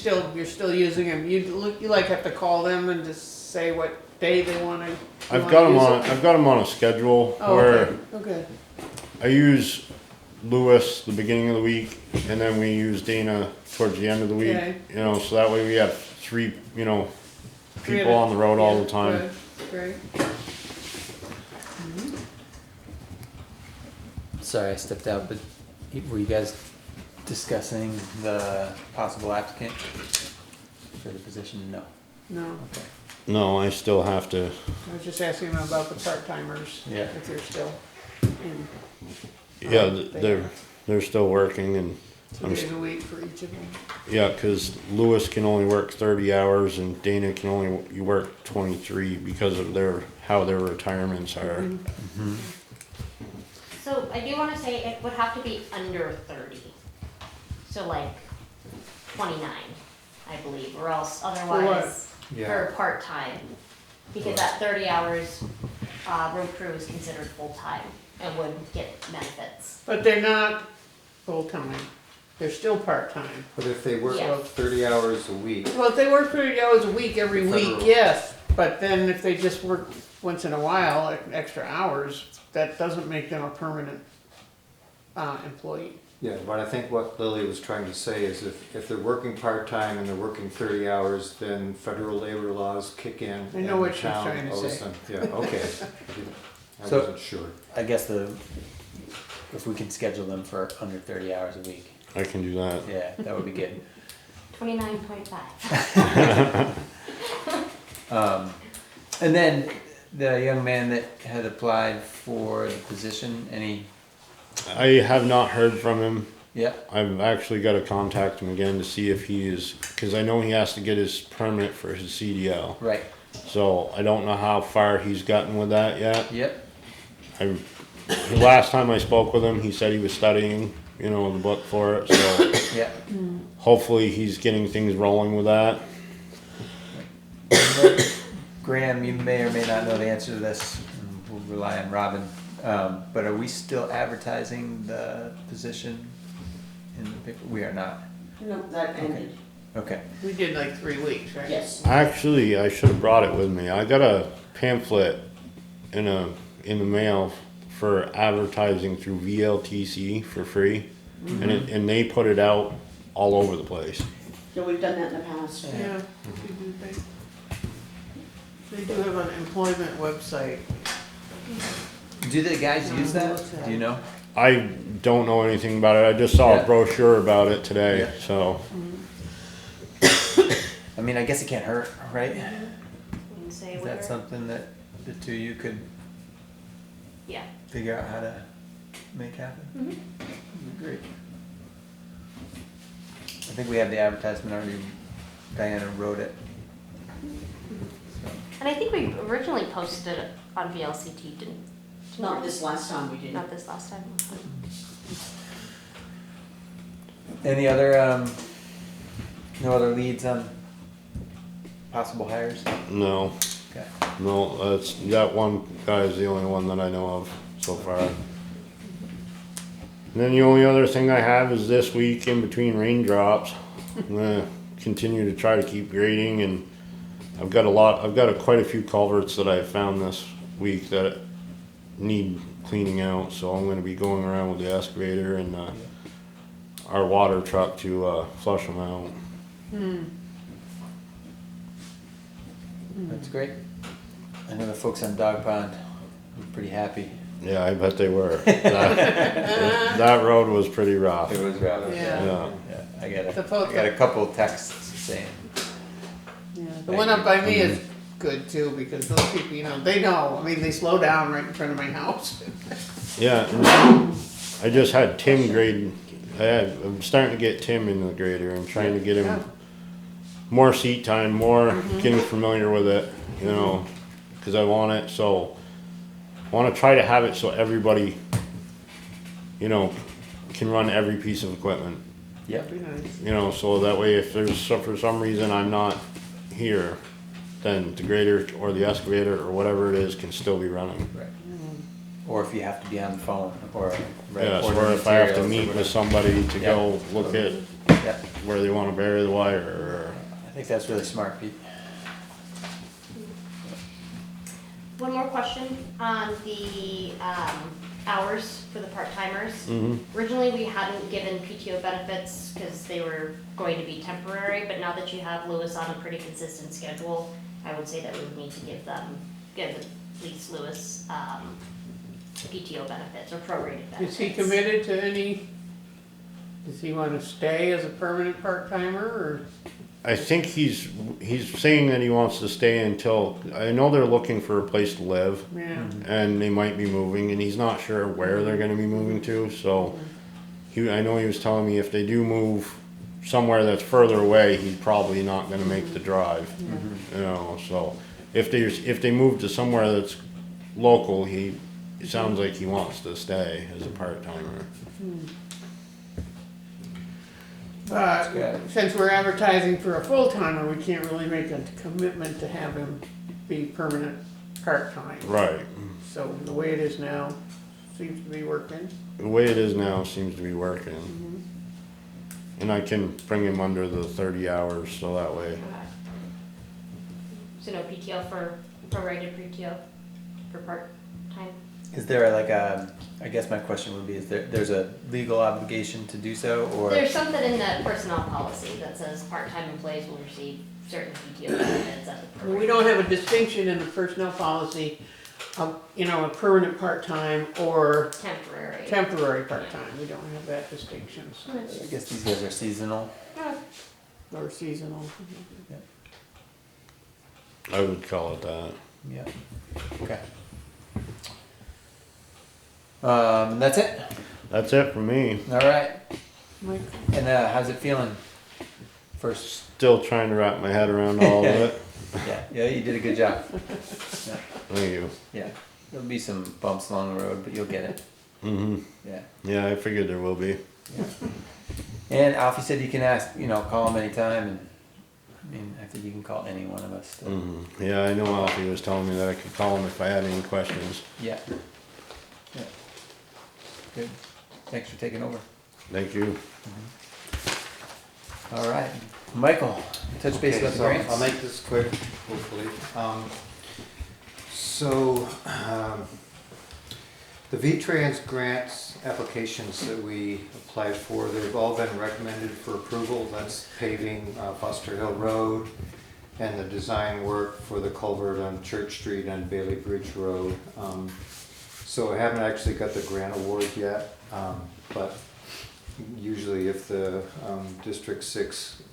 still using him, you like have to call them and just say what day they wanna. I've got him on a schedule Oh, where okay, I use Lewis the beginning of the week, and then we use Dana towards the end of the week. Okay. You know, so that way we have three, Three people of on the road all yeah, the time. good, great. Sorry, I stepped out, but were you guys discussing the possible applicant for the position? No. No, Okay. No, I still have to. I was just asking them about the part-timers, Yeah. if they're still in. Yeah, They they're still working, and 2 days a week for each of them. yeah, because Lewis can only work 30 hours, and Dana can only work 23 because of how their retirements are. Mm-hmm. So I do wanna say it would have to be under 30. So like 29, I believe, or else otherwise, Yeah. for part-time. Because at 30 hours, road crew is considered full-time and would get benefits. But they're not full-time, they're still part-time. But if they work Yeah. 30 hours a week, Well, if they work 30 hours a week every week, Federal. yes, but then if they just work once in a while, like extra hours, that doesn't make them a permanent, employee. yeah, but I think what Lily was trying to say is if they're working part-time and they're working 30 hours, then federal labor laws kick in. I know and what the she's town trying to owes say. them. Yeah, okay. I So- wasn't sure. I guess if we can schedule them for under 30 hours a week, I can do that. yeah, that would be good. 29.5. And then the young man that had applied for the position, I have not heard from him. yeah, I've actually got to contact him again to see if he is, because I know he has to get his permit for his CDL. right, So I don't know how far he's gotten with that yet. yep, The last time I spoke with him, he said he was studying, the book for it. So yeah. hopefully he's getting things rolling with that. Graham, you may or may not know the answer to this, and we'll rely on Robin, but are we still advertising the position in the paper? We are not, No, that ended, okay, We did like 3 weeks, right? yes. Actually, I should have brought it with me. I got a pamphlet in the mail for advertising through VLTC for free, and they put it out all over the place. Yeah, we've done that in the past. Yeah. They do have an employment website. do the guys use that, do you know? I don't know anything about it. I just saw Yeah. a brochure about it today. Yeah. So I mean, I guess it can't hurt, right? And say Is where, that something that the two of you could yeah. figure out how to make happen? Mhm. That'd be great. I think we have the advertisement already, Diana wrote it. So, And I think we originally posted it on VLCT, didn't? Not this last time we did. Not this last time. any other, no other leads on possible hires? no, Okay. no, that one guy is the only one that I know of so far. And then the only other thing I have is this week in between raindrops, I'm gonna continue to try to keep grading, and I've got quite a few culverts that I found this week that need cleaning out, so I'm gonna be going around with the excavator and our water truck to flush them out. That's great. I know the folks on Dog Pond were pretty happy. Yeah, I bet they were. That road was pretty rough. It was rather. Yeah. Yeah. Yeah, The photo- I got a couple texts saying, Yeah, the one up by me is good too, because those people, they know, they slow down right in front of my house. Yeah, and I just had Tim grade. I'm starting to get Tim in the grader and trying to get Yeah. him more seat time, more getting familiar with it, because I want it. So I want to try to have it so everybody, can run every piece of equipment. yep, Be nice. So that way if for some reason I'm not here, then the grader or the excavator or whatever it is can still be running. right. or if you have to be on the phone, or. Yeah, order or if I have to materials or meet with whatever. somebody to Yeah. go look at Yep, where they wanna bury the wire, I think that's really smart, Pete. One more question on the, hours for the part-timers. Originally, we hadn't given PTO benefits because they were going to be temporary, but now that you have Lewis on a pretty consistent schedule, I would say that we would need to give at least Lewis, PTO benefits or prorated benefits. Is he committed to any, does he wanna stay as a permanent part-timer, or? I think he's saying that he wants to stay until, I know they're looking for a place to live, Yeah, and they might be moving, and he's not sure where they're gonna be moving to, so I know he was telling me if they do move somewhere that's further away, he's probably not gonna make the drive, you know, so if they move to somewhere that's local, it sounds like he wants to stay as a part-timer. but since we're advertising for a full-timer, we can't really make a commitment to have him be permanent part-time. Right. So the way it is now seems to be working. The way it is now seems to be working. And I can bring him under the 30 hours, so that way. Okay. So no PTO for prorated PTO for part-time? Is there like I guess my question would be, there's a legal obligation to do so, or? There's something in the personnel policy that says part-time employees will receive certain PTO benefits at the We don't have a distinction in the personnel policy of, a permanent part-time or temporary. temporary part-time. We don't have that distinction, so, I guess these guys are seasonal. or seasonal. I would call it that. Yeah. Okay. That's it? That's it for me. All right. Mike? And how's it feeling? First. Still trying to wrap my head around all of it. Yeah, you did a good job. Thank you. Yeah. There'll be some bumps along the road, but you'll get it. Yeah. Yeah, I figured there will be. And Alfie said you can ask, call him anytime, and I mean, I think you can call any one of us. So. Yeah, I know Alfie was telling me that I could call him if I had any questions. Yeah. Yeah. Good. Thanks for taking over. Thank you. All right. Michael, touch base Okay, about the so grants. I'll make this quick, hopefully. The V-Trans grants applications that we applied for, they've all been recommended for approval. That's paving Foster Hill Road and the design work for the culvert on Church Street and Bailey Bridge Road. So I haven't actually got the grant award yet, but usually if the District 6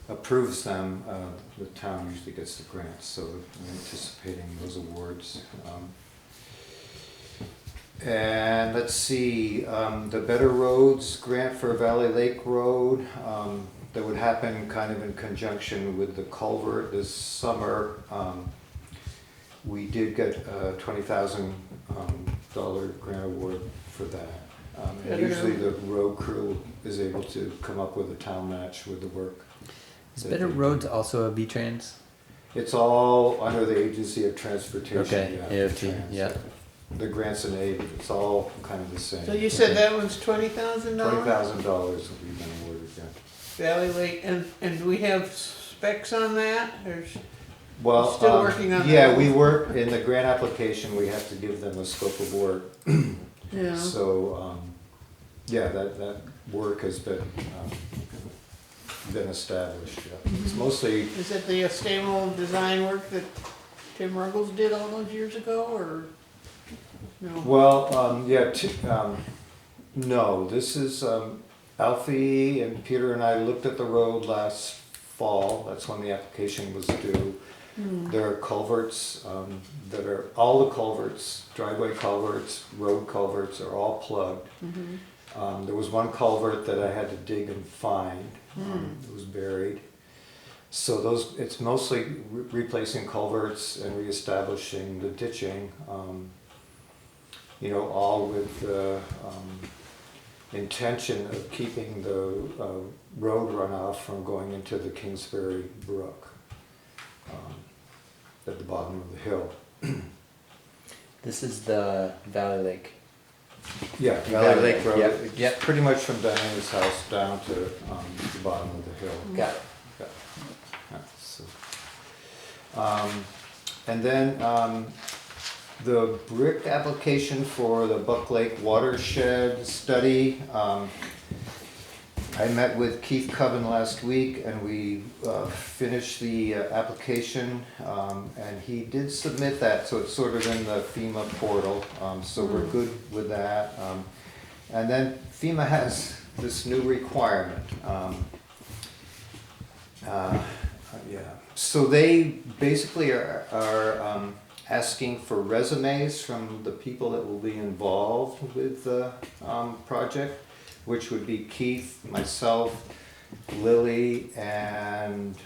approves them, the town usually gets the grants, so I'm anticipating those awards. And let's see, the Better Roads grant for Valley Lake Road, that would happen kind of in conjunction with the culvert this summer. We did get a $20,000 grant award for that. And usually the road crew is able to come up with a town match with the work. Is Better Roads also a V-Trans? It's all under the Agency of Transportation. Okay, AOT, Trans. yeah. The grants and aid, it's all kind of the same. So you said that one's $20,000? $20,000 that we've been awarded, yeah. Valley Lake, and do we have specs on that? Well, Still working on yeah, that? we work, in the grant application, we have to give them a scope of work. Yeah. So, yeah, that work has been established, yeah. It's mostly, Is it the stable design work that Tim Ruggles did all those years ago, or no? well, no, this is, Alfie and Peter and I looked at the road last fall, that's when the application was due. There are culverts all the culverts, driveway culverts, road culverts are all plugged. There was one culvert that I had to dig and find, it was buried. So it's mostly replacing culverts and reestablishing the ditching, all with the intention of keeping the road runoff from going into the Kingsbury Brook at the bottom of the hill. This is the Valley Lake. Yeah, Valley Valley Lake Lake, Road. yep, It's yep. pretty much from Diana's house down to the bottom of the hill. Got it. Yeah, so, and then the brick application for the Buck Lake watershed study. I met with Keith Coven last week and we finished the application, and he did submit that, so it's sort of in the FEMA portal, so we're good with that. And then FEMA has this new requirement. Yeah, so they basically are asking for resumes from the people that will be involved with the project, which would be Keith, myself, Lily, and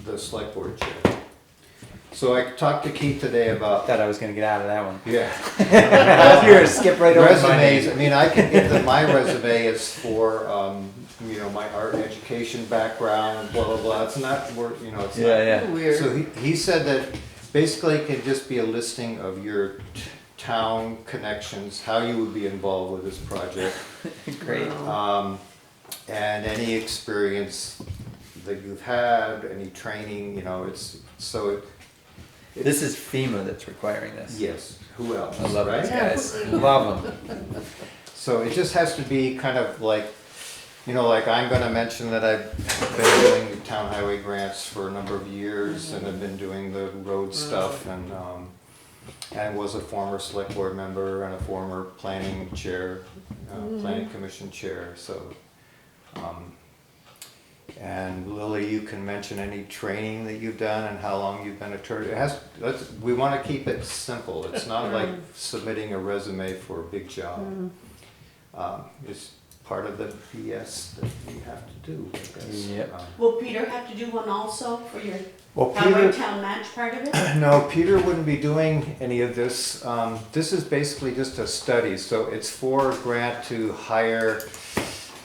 the select board chair. So I talked to Keith today about Thought I was gonna get out of that one. yeah. You're gonna skip right over my Resumes, I name. mean, I can give them my resume, it's for, my art and education background, and blah, blah, blah, it's not, it's not. Yeah, yeah. Weird. So he said that basically it can just be a listing of your town connections, how you would be involved with this project, Great. and any experience that you've had, any training, This is FEMA that's requiring this. yes, who else, I love right? these guys. Love them. So it just has to be kind of like, like I'm gonna mention that I've been doing the town highway grants for a number of years and I've been doing the road stuff and was a former select board member and a former planning chair, planning commission chair, so. And Lily, you can mention any training that you've done and how long you've been a attorney. We wanna keep it simple, it's not like submitting a resume for a big job. It's part of the BS that we have to do, I guess. Yep. Will Peter have to do one also for your Well, highway Peter, town match part of it? no, Peter wouldn't be doing any of this. This is basically just a study, so it's for a grant to hire,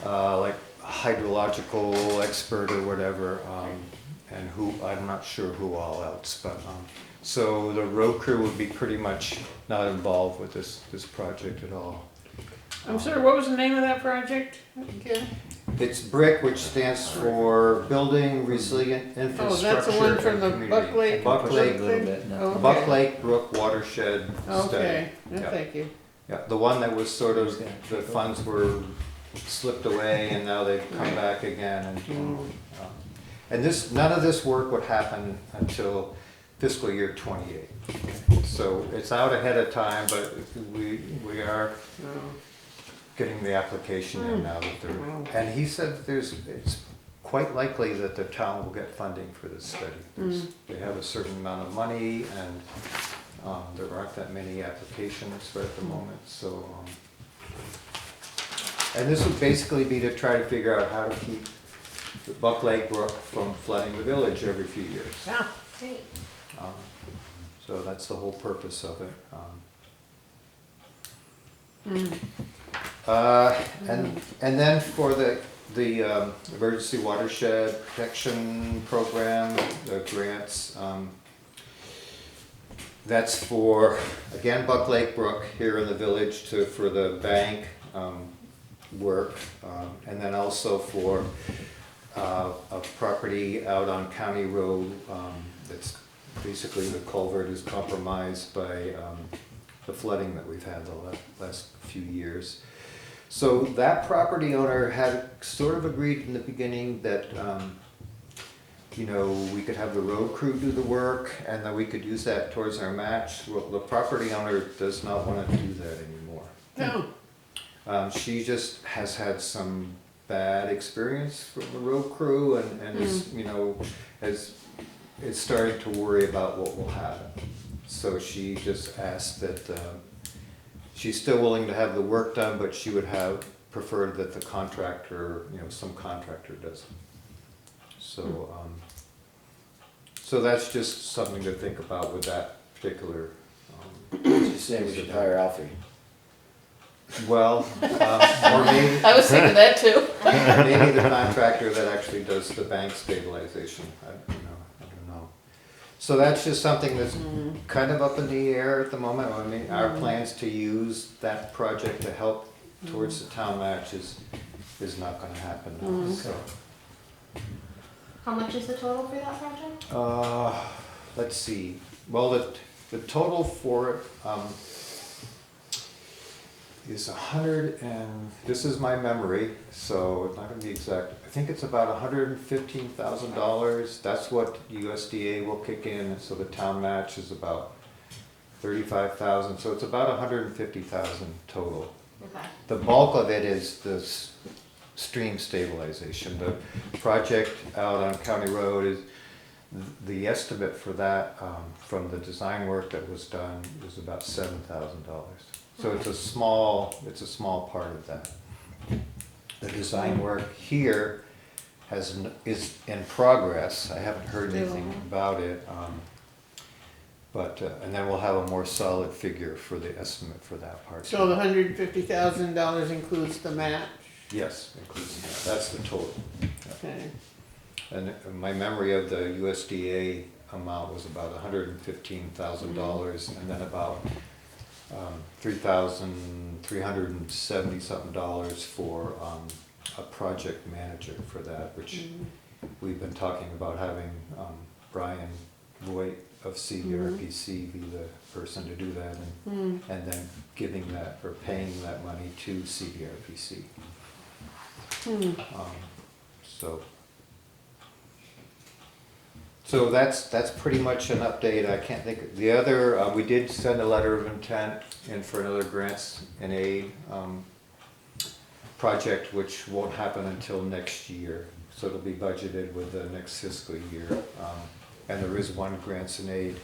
like a hydrological expert or whatever, and I'm not sure who all else, but, so the road crew would be pretty much not involved with this project at all. I'm sorry, what was the name of that project again? It's BRIC, which stands for Building Resilient Oh, Infrastructure. that's the one from and the Community. Buck Lake. Buck Push it Lake, a little bit. No. Oh. Buck Okay. Lake Brook Watershed Study. Okay, yeah, Yeah. thank you. Yeah, the one that was sort of, the funds were slipped away and now they've come back again and this, none of this work would happen until fiscal year 28. So it's out ahead of time, but we are getting the application in now that they're, and he said it's quite likely that the town will get funding for this study. They have a certain amount of money and there aren't that many applications right at the moment, so. And this would basically be to try to figure out how to keep the Buck Lake Brook from flooding the village every few years. Yeah. Great. So that's the whole purpose of it. And then for the emergency watershed protection program, the grants, that's for, again, Buck Lake Brook here in the village for the bank work, and then also for a property out on County Road that's basically the culvert is compromised by the flooding that we've had the last few years. So that property owner had sort of agreed in the beginning that we could have the road crew do the work and that we could use that towards our match. Well, the property owner does not want to do that anymore. No. She just has had some bad experience from the road crew and is starting to worry about what will happen. So she just asked that she's still willing to have the work done, but she would have preferred that the contractor, some contractor does it. So, so that's just something to think about with that particular. You say we should hire Alfie. Well, or maybe, I was thinking that too. maybe the contractor that actually does the bank stabilization. I don't know. So that's just something that's kind of up in the air at the moment. I mean, our plans to use that project to help towards the town match is not gonna happen now, so. How much is the total for that project? Let's see, well, the total for it, is this is my memory, so it's not gonna be exact. I think it's about $115,000. That's what USDA will kick in, so the town match is about 35,000, so it's about 150,000 total. Okay. The bulk of it is the stream stabilization. The project out on County Road is, the estimate for that, from the design work that was done, was about $7,000. So it's a small part of that. The design work here is in progress. I haven't heard anything about it. But, and then we'll have a more solid figure for the estimate for that part. So the $150,000 includes the match? Yes, includes that. That's the total. Okay. And my memory of the USDA amount was about $115,000, and then about $3,370 something for a project manager for that, which we've been talking about having Brian Voigt of CVRPC be the person to do that, and then giving that or paying that money to CVRPC. So that's pretty much an update. I can't think, the other, we did send a letter of intent in for another grants and aid project, which won't happen until next year. So it'll be budgeted with the next fiscal year. And there is one grants and aid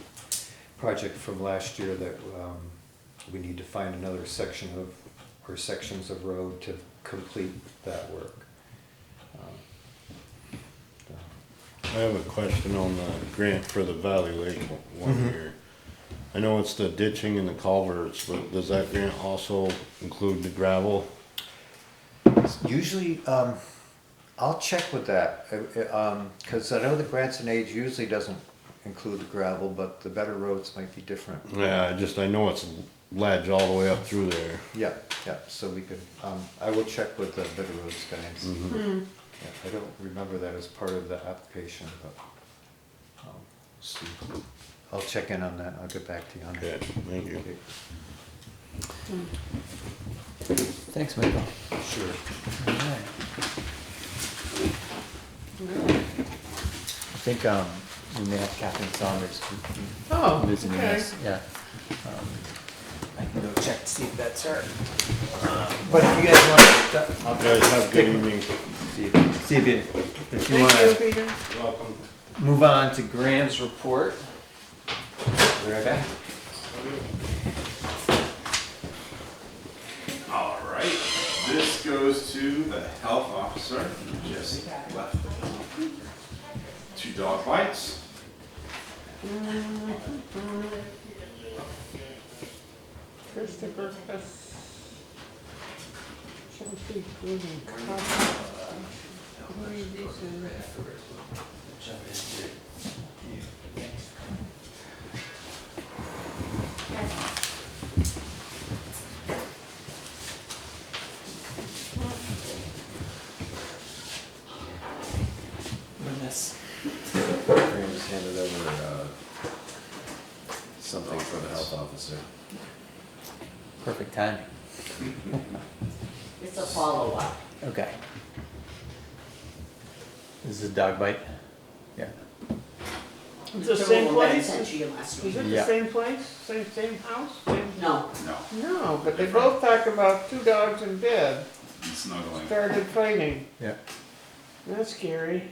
project from last year that we need to find another section of, or sections of road to complete that work. I have a question on the grant for the Valley Lake one here. I know it's the ditching and the culverts, but does that grant also include the gravel? Usually, I'll check with that, because I know the grants and aids usually doesn't include the gravel, but the better roads might be different. Yeah, I know it's ledge all the way up through there. Yeah, so we could, I will check with the better roads guys. Yeah, I don't remember that as part of the application, but, see. I'll check in on that, I'll get back to you on Okay, that. thank you. Okay. Thanks, Michael. Sure. Alright. I think we may have Catherine Saunders Oh, visiting okay. us. Yeah. I can go check to see if that's her. But if you guys want to, I'll You guys have a good evening. see if you Thank want you, to Peter. Welcome. move on to Graham's report. Be right back. All right, this goes to the health officer who just left. 2 dog bites. Christopher Chelsea Green. Graham just handed over, something for the health officer. Perfect timing. It's a follow-up. Okay. This is a dog bite? Yeah. It's the same Terrible that I place? sent you last Is week. it the Yeah. same place? Same house? No, No, No, but they both talk about 2 dogs in bed, snuggling. started fighting. Yeah. That's scary.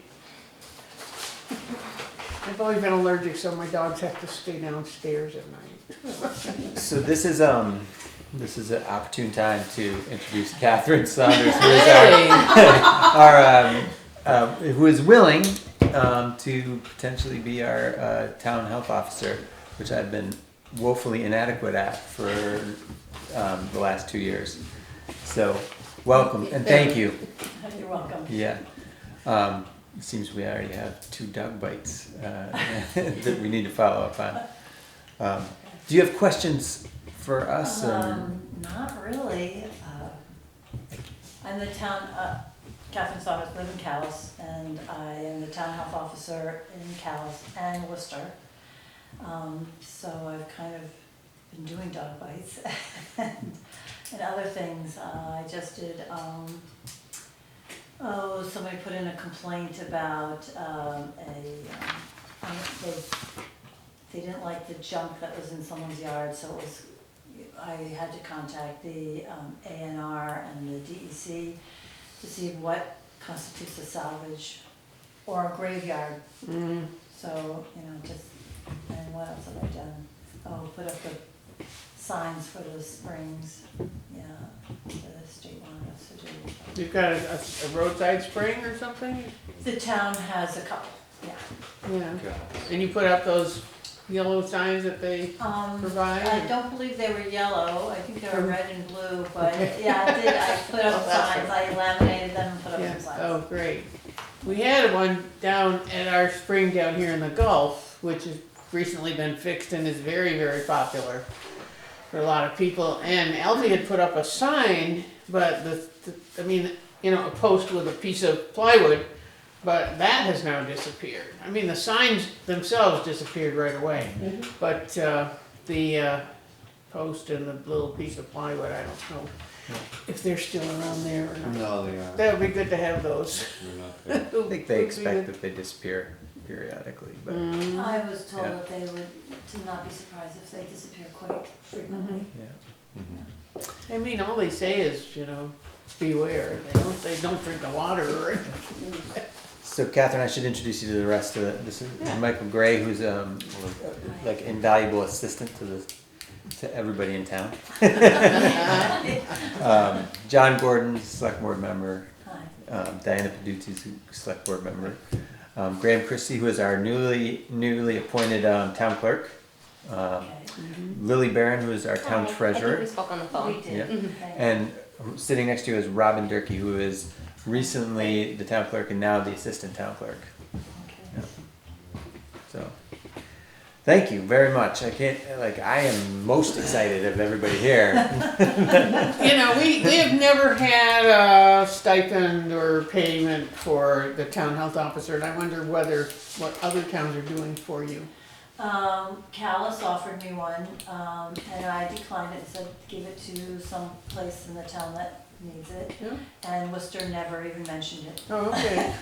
I've always been allergic, so my dogs have to stay downstairs at night. So this is an opportune time to introduce Catherine Saunders, who is who is willing to potentially be our town health officer, which I've been woefully inadequate at for the last 2 years. So welcome and thank you. you're welcome. Yeah. it seems we already have 2 dog bites that we need to follow up on. Do you have questions for us? Not really. I'm the town, Catherine Sommers, live in Calais, and I am the town health officer in Calais and Worcester. So I've kind of been doing dog bites and other things. I just did, somebody put in a complaint about they didn't like the junk that was in someone's yard, so it was, I had to contact the ANR and the DEC to see what constitutes a salvage or a graveyard. Mm. So, just, and what else have I done? Oh, put up the signs for the springs, yeah, the state wanted us to do. You've got a roadside spring or something? The town has a couple, yeah. Yeah. And you put up those yellow signs that they provide? I don't believe they were yellow, I think they were red and blue, but yeah, I did, I put up signs, I laminated them and put up Yeah. some signs. Oh, great. We had one down at our spring down here in the Gulf, which has recently been fixed and is very, very popular for a lot of people. And Alfie had put up a sign, but a post with a piece of plywood, but that has now disappeared. I mean, the signs themselves disappeared right away, but the post and the little piece of plywood, I don't know if they're still around there or not. No, they are. That would be good to have those. They're not there. I think they expect that they disappear periodically, but I was told Yeah. that they would, to not be surprised if they disappear quite frequently. yeah. I mean, all they say is, beware. They don't drink the water or anything. So Catherine, I should introduce you to the rest of it. This is Michael Gray, who's like invaluable assistant to everybody in town. John Gordon, select board member. Hi. Diana Peduzzi's select board member. Graham Christie, who is our newly appointed town clerk. Okay. Lily Barron, who is our town I think treasurer. we spoke on the phone. We did. Yeah. Thank you. And sitting next to you is Robin Durkee, who is recently the town clerk and now the assistant town clerk. Okay. So, thank you very much. I am most excited of everybody here. We have never had a stipend or payment for the town health officer, and I wonder what other towns are doing for you. Callis offered me one, and I declined it and said, give it to some place in the town that needs it. Yeah. And Worcester never even mentioned it. Oh, okay.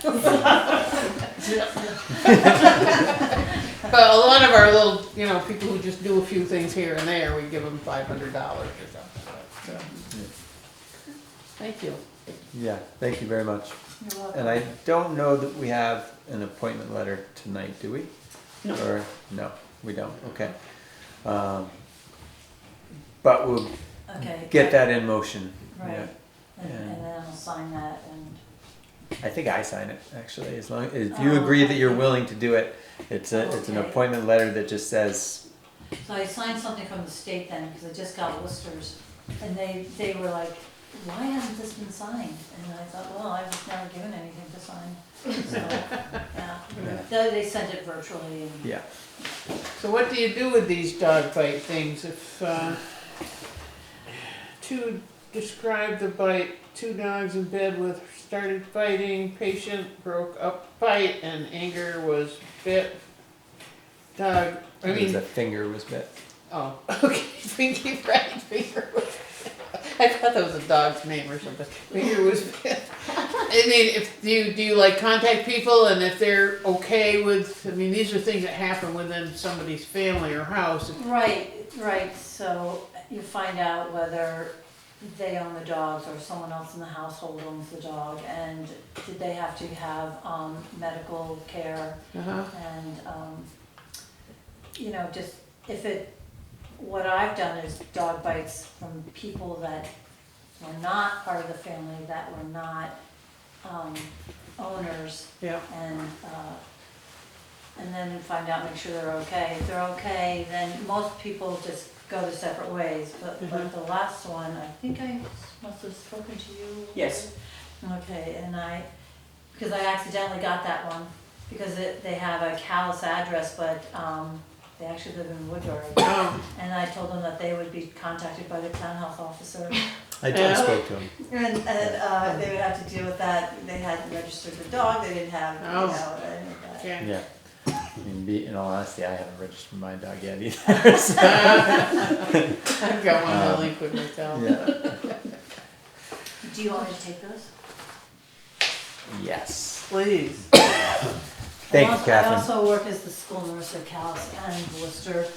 But a lot of our little, people who just do a few things here and there, we give them $500 or something. So, thank you. Yeah, thank you very much. You're welcome. And I don't know that we have an appointment letter tonight, do we? No. Or, no, we don't, okay. But we'll Okay. get that in motion. Right, Yeah. and then I'll sign that and. I think I sign it, actually, as long, if you agree that you're willing to do it. It's an Okay. appointment letter that just says, So I signed something from the state then, because I just got Worcester's, and they were like, why hasn't this been signed? And I thought, well, I was never given anything to sign. So, yeah, they sent it virtually and. yeah. So what do you do with these dog bite things? If, to describe the bite, 2 dogs in bed started fighting, patient broke up bite and anger was bit. Dog, The finger was bit. oh, okay, finger was bit. I thought that was a dog's name or something. Finger was bit. I mean, if do you like contact people and if they're okay with, these are things that happen within somebody's family or house. Right, so you find out whether they own the dogs or someone else in the household owns the dog, and did they have to have medical care, Uh-huh. and just what I've done is dog bites from people that were not part of the family, that were not owners, Yeah. and then find out, make sure they're okay. If they're okay, then most people just go to separate ways, but the last one, I think I must have spoken to you. Yes. Okay, and I because I accidentally got that one, because they have a Callis address, but, they actually live in Woodbury. Oh, And I told them that they would be contacted by the town health officer, I Yeah. spoke to him. and, they would have to deal with that, they hadn't registered the dog, they didn't have, Oh. any of that. okay. Yeah. In all honesty, I haven't registered my dog yet either. So, I've got one Um, delinquent myself. yeah. Do you want me to take those? Yes. Please. Thank you, I Catherine. also work as the school nurse at Callis and Worcester.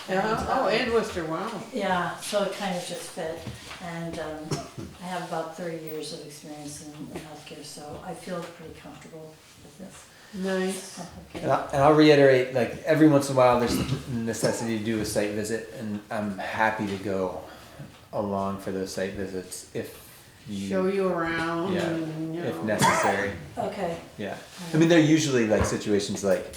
Oh, and Worcester, wow. Yeah, so it kind of just fit, and I have about 30 years of experience in healthcare, so I feel pretty comfortable with this. Nice. Okay. And I'll reiterate, like, every once in a while, there's the necessity to do a site visit, and I'm happy to go along for those site visits if Show you, you around Yeah, and, you if know. necessary. Okay, Yeah. I mean, they're usually like situations like,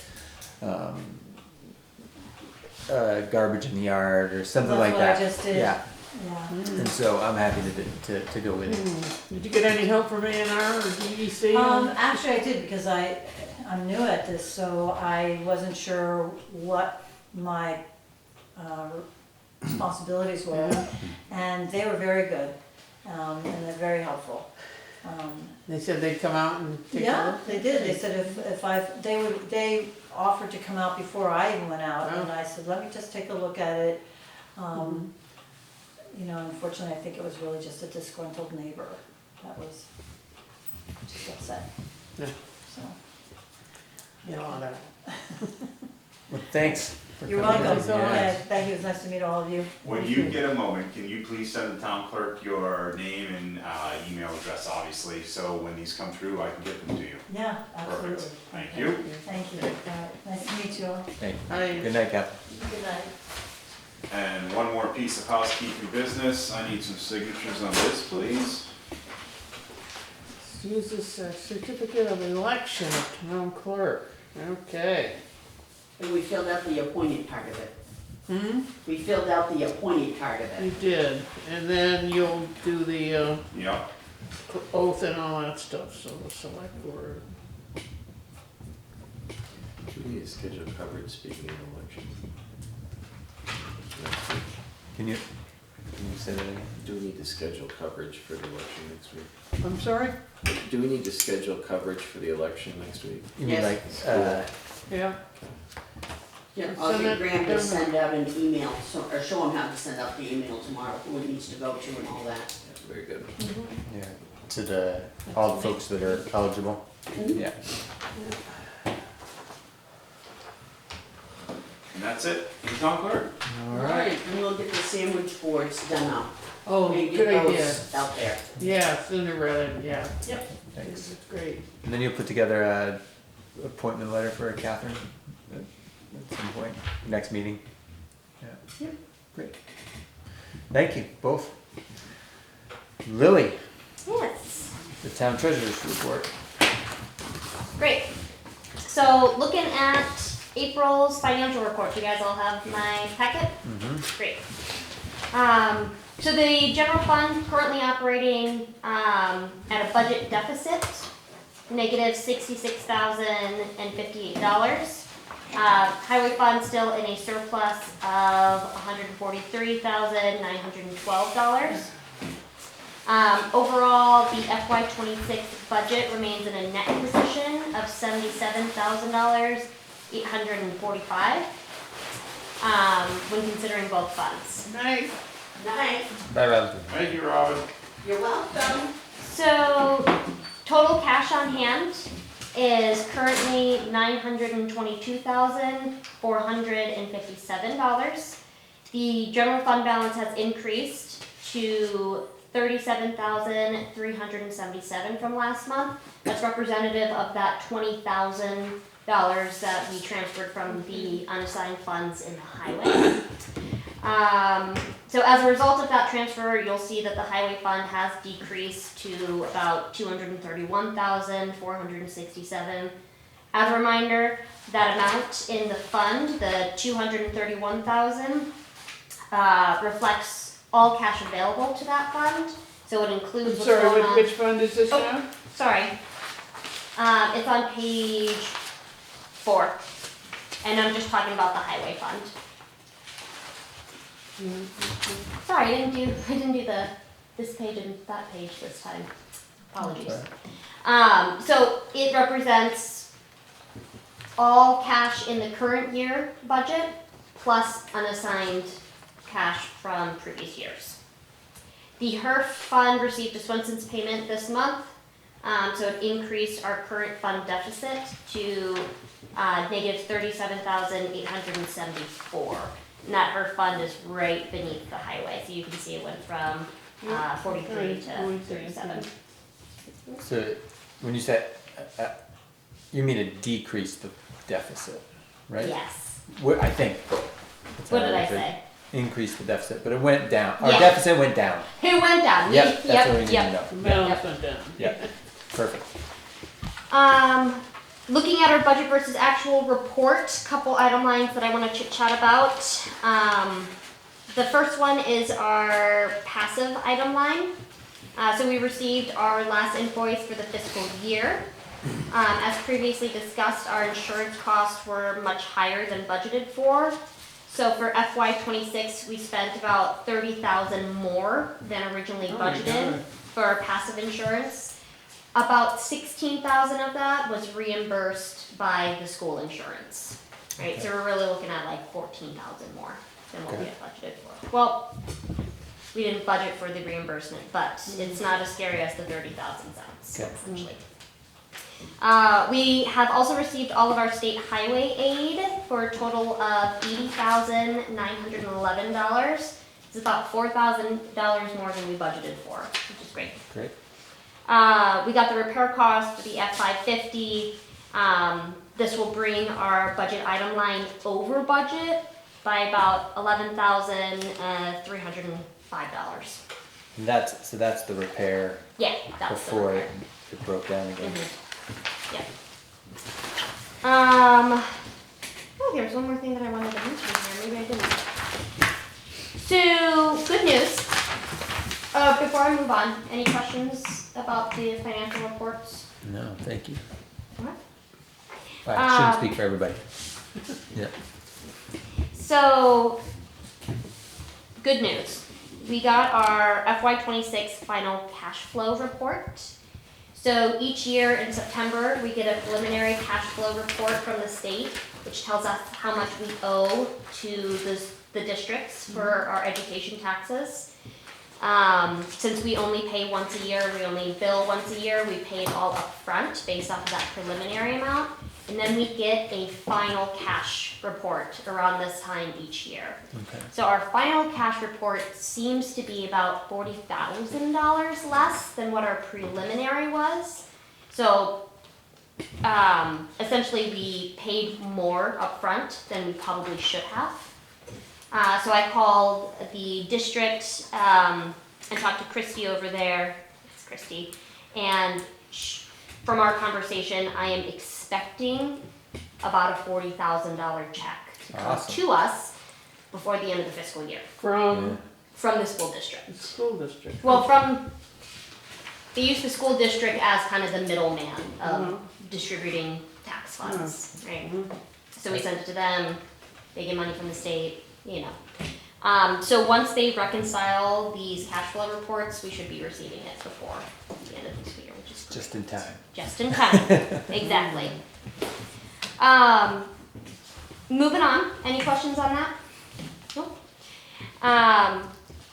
garbage in the yard or something That's like what I that. just did. Yeah. yeah. And so I'm happy to go with you. Did you get any help from A&R or DEC? Actually, I did, because I'm new at this, so I wasn't sure what my responsibilities were, and they were very good, and they're very helpful. They said they'd come out and take a Yeah, look? they did, they said they offered to come out before I even went out, and I said, let me just take a look at it. You know, unfortunately, I think it was really just a disgruntled neighbor that was just upset, Yeah. so. You know, that. Well, thanks. for You're coming welcome, in. so, Yeah. thank you, it was nice to meet all of you. When you get a moment, can you please send the town clerk your name and email address, obviously, so when these come through, I can get them to you. Yeah, absolutely. Perfect, thank you. Thank you, all right, nice to meet you all. Thank you. Hi. Good night, Catherine. Good night. And one more piece of housekeeping business, I need some signatures on this, please. Let's use this certificate of election of town clerk. Okay. And we filled out the appointed part of it. Hmm? We filled out the appointed part of You it. did. And then you'll do the Yep. oath and all that stuff, so the select board. Do we need to schedule coverage speaking of election? Can you say that again? Do we need to schedule coverage for the election next week? I'm sorry? Do we need to schedule coverage for the election next week? You mean like, Yes. Yeah. Yeah, Send I'll that get Graham to down. send out an email, or show him how to send out the email tomorrow, who it needs to go to and all that. Yeah, very good. yeah, to all the folks that are eligible? Yeah. And that's it, for the town clerk? All right. And we'll get the sandwich boards done up. Oh, And good get idea. those out there. Yeah, sooner rather than, yeah. Yep. Thanks. It's great. And then you'll put together a appointment letter for Catherine at some point, next meeting? Yeah. Yep. Great. Thank you, both. Lily, Yes. the town treasurer's report. Great. So looking at April's financial report, you guys all have my packet? Mm-hmm. Great. So the general fund currently operating at a budget deficit, negative $66,058. Highway fund still in a surplus of $143,912. Overall, the FY26 budget remains in a net position of $77,845 when considering both funds. Nice. Nice. Bye, Robin. Thank you, Robin. You're welcome. So, total cash on hand is currently $922,457. The general fund balance has increased to $37,377 from last month. That's representative of that $20,000 that we transferred from the unassigned funds in the highway. So as a result of that transfer, you'll see that the highway fund has decreased to about $231,467. As a reminder, that amount in the fund, the $231,000, reflects all cash available to that fund. So it I'm includes. sorry, what's going on- which fund is this now? Sorry. It's on page 4, and I'm just talking about the highway fund. Sorry, I didn't do this page and that page this time. Apologies. So it represents all cash in the current year budget plus unassigned cash from previous years. The HERF fund received a Swenson's payment this month, so it increased our current fund deficit to negative $37,874. And that HERF fund is right beneath the highway, so you can see it went from 43 to 37. So when you said, you mean it decreased the deficit, right? Yes. I think. That's What how did I would say. say? Increased the deficit, but it went down. Our Yeah. deficit went down. It went down. Yep, that's what we need to Yep. know. The balance went down. Yeah, perfect. Looking at our budget versus actual report, couple item lines that I want to chit chat about. The first one is our passive item line. So we received our last invoice for the fiscal year. As previously discussed, our insurance costs were much higher than budgeted for. So for FY26, we spent about $30,000 more than originally budgeted for our passive insurance. About $16,000 of that was reimbursed by the school insurance. Right, so we're really looking at like $14,000 more than what we had budgeted for. Well, we didn't budget for the reimbursement, but it's not as scary as the 30,000 sounds, essentially. We have also received all of our state highway aid for a total of $80,911. It's about $4,000 more than we budgeted for, which is great. Great. We got the repair cost for the F550. This will bring our budget item line over budget by about $11,305. And that's the repair Yeah, that's before the it broke down again. Yeah. Oh, there's one more thing that I wanted to mention here. Maybe I didn't. So, good news. Before I move on, any questions about the financial reports? No, thank you. What? I shouldn't speak for everybody. Yeah. So, good news. We got our FY26 final cash flow report. So each year in September, we get a preliminary cash flow report from the state, which tells us how much we owe to the districts for our education taxes. Since we only pay once a year, we only bill once a year, we pay it all up front based off of that preliminary amount. And then we get a final cash report around this time each year. Okay. So our final cash report seems to be about $40,000 less than what our preliminary was. So essentially we paid more upfront than we probably should have. So I called the district and talked to Christy over there. It's Christy. And from our conversation, I am expecting about a $40,000 check to come to us before the end of the fiscal year From from the school district. the school district. Well, they use the school district as kind of the middleman of distributing tax funds, right? So we send it to them, they get money from the state, you know. So once they reconcile these cash flow reports, we should be receiving it before the end of the fiscal year, which is great. Just in time. Just in time, exactly. Moving on, any questions on that? Nope.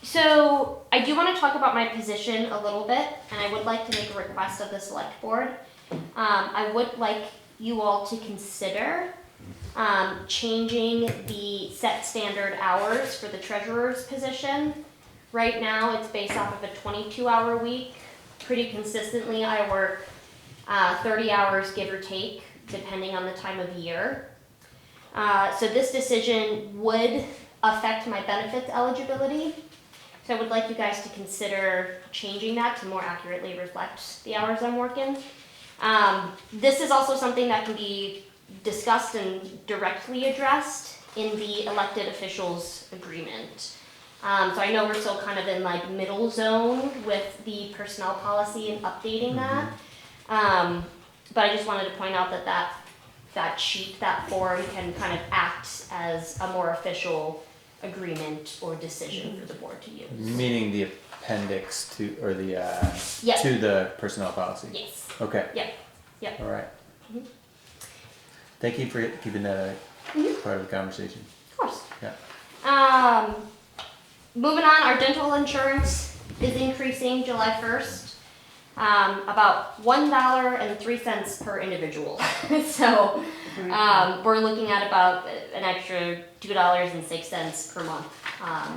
So I do want to talk about my position a little bit, and I would like to make a request of the select board. I would like you all to consider changing the set standard hours for the treasurer's position. Right now, it's based off of a 22-hour week. Pretty consistently, I work 30 hours, give or take, depending on the time of year. So this decision would affect my benefits eligibility. So I would like you guys to consider changing that to more accurately reflect the hours I'm working. This is also something that can be discussed and directly addressed in the elected officials agreement. So I know we're still kind of in like middle zone with the personnel policy and updating that. but I just wanted to point out that sheet, that form can kind of act as a more official agreement or decision for the board to use. Meaning the appendix to, or the, Yes. to the personnel policy? Yes. Okay. Yep. All right. Mhm. Thank you for keeping that Mhm. part of the conversation. Of course. Yeah. Moving on, our dental insurance is increasing July 1st. About $1.03 per individual. So, we're looking at about an extra $2.06 per month,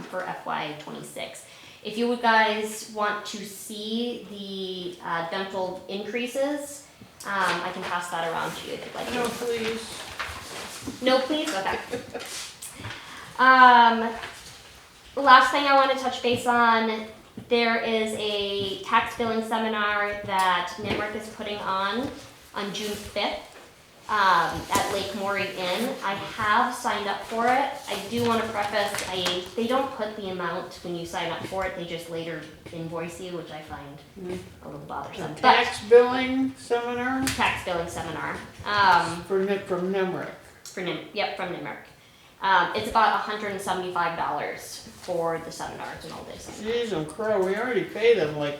for FY '26. If you guys want to see the, dental increases, I can pass that around to you if you'd like to. No, please. No, please? Okay. Last thing I want to touch base on, there is a tax billing seminar that NIMRIC is putting on June 5th at Lake Maury Inn. I have signed up for it. I do want to preface, they don't put the amount when you sign up for it, they just later invoice you, which I find a little bothersome. But Tax billing seminar tax billing seminar. from NIMRIC. From NIMRIC. It's about $175 for the seminars and all this. Jeez, and crow, we already pay them like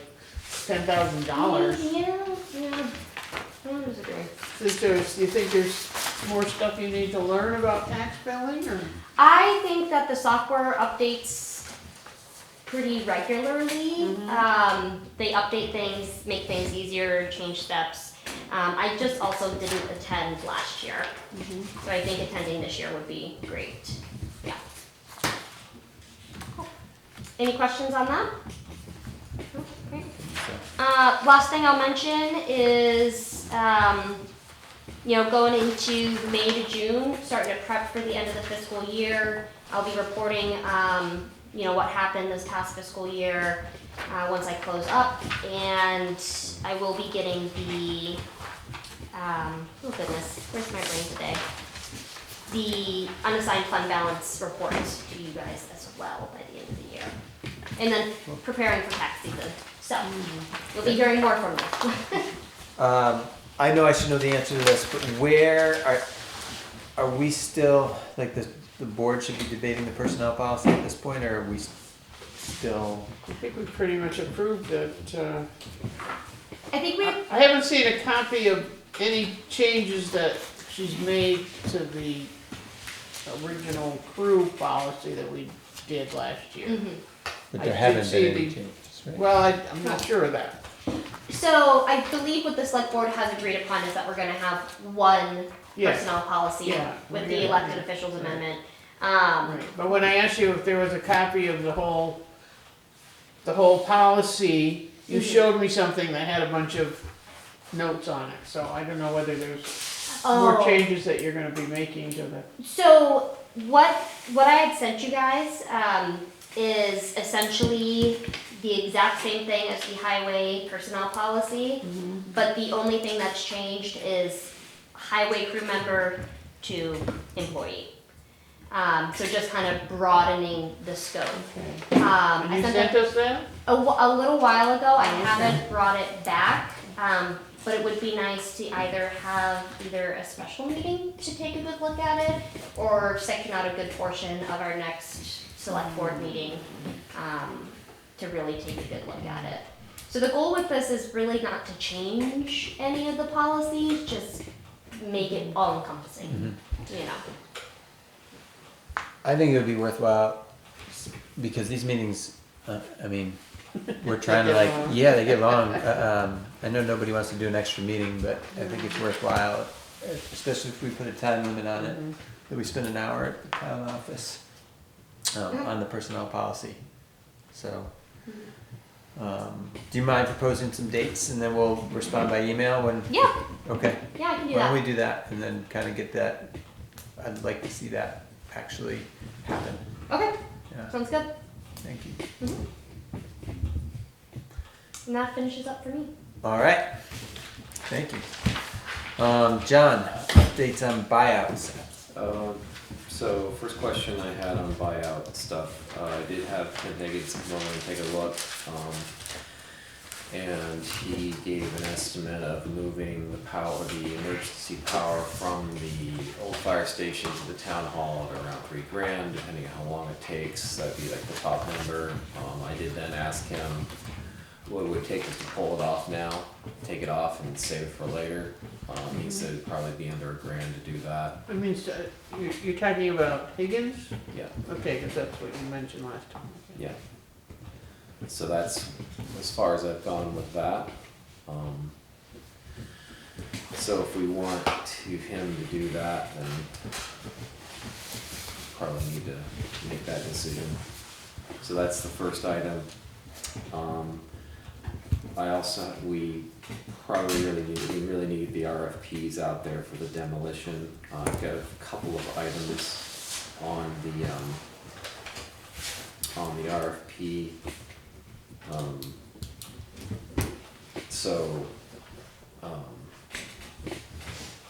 $10,000. Yeah. I disagree. You think there's more stuff you need to learn about tax billing, or? I think that the software updates pretty regularly. They update things, make things easier, change steps. I just also didn't attend last year, so I think attending this year would be great. Yeah. Cool. Any questions on that? No? Great. Last thing I'll mention is, going into May to June, starting to prep for the end of the fiscal year. I'll be reporting, what happened this past fiscal year once I close up, and I will be getting the, oh goodness, where's my brain today? The unassigned fund balance report to you guys as well by the end of the year. And then preparing for tax season. So, you'll be hearing more from me. I know I should know the answer to this, but where are we still, like the board should be debating the personnel policy at this point, or are we still? I think we pretty much approved it. I think we, I haven't seen a copy of any changes that she's made to the original crew policy that we did last year. But I there did haven't see been any the- changes, right? Well, I'm not sure of that. so I believe what the select board has agreed upon is that we're gonna have one Yes. personnel policy Yeah, with we're the gonna- elected yeah. officials amendment. Right. But when I asked you if there was a copy of the whole policy, you showed me something that had a bunch of notes on it, so I don't know whether there's more Oh. changes that you're gonna be making to the. So what I had sent you guys is essentially the exact same thing as the highway personnel policy, but the only thing that's changed is highway crew member to employee. So just kind of broadening the scope. And I you sent sent it us that? a little while ago. I Okay. haven't brought it back, but it would be nice to either have a special meeting to take a good look at it, or section out a good portion of our next select board meeting to really take a good look at it. So the goal with this is really not to change any of the policies, just make it all encompassing, I think it would be worthwhile, because these meetings, we're trying to get long. they get long. I know nobody wants to do an extra meeting, but I think it's worthwhile, especially if we put a time limit on it, that we spend an hour at the town office on the personnel policy. So, do you mind proposing some dates, and then we'll respond by email when? Yeah, Okay. yeah, I can do Why don't we that. do that, and then kind of get that, I'd like to see that actually happen. Okay, Yeah, sounds good. thank you. And that finishes up for me. All right, thank you. John, updates on buyouts. So first question I had on buyout stuff, I did have Ken Higgins come over and take a look. and he gave an estimate of moving the power, the emergency power from the old fire station to the town hall at around $3,000, depending on how long it takes. That'd be like the top number. I did then ask him what it would take us to pull it off now, take it off and save it for later. He said it'd probably be under $1,000 to do that. I mean, so you're talking about Higgins? Yeah, Okay, because that's what you mentioned last time. yeah. So that's as far as I've gone with that. So if we want him to do that, then probably need to make that decision. So that's the first item. I also, we really need the RFPs out there for the demolition. I've got a couple of items on the RFP.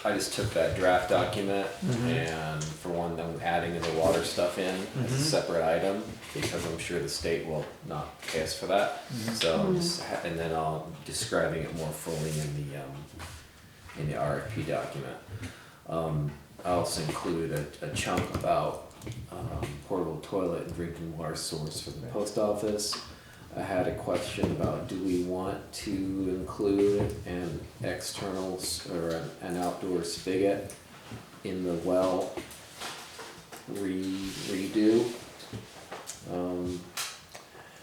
I just took that draft document and for one, I'm adding the water stuff in as a separate item because I'm sure the state will not pay us for that. So, and then I'll describing it more fully in the RFP document. I also included a chunk about portable toilet and drinking water source for the post office. I had a question about, do we want to include an external or an outdoor spigot in the well redo?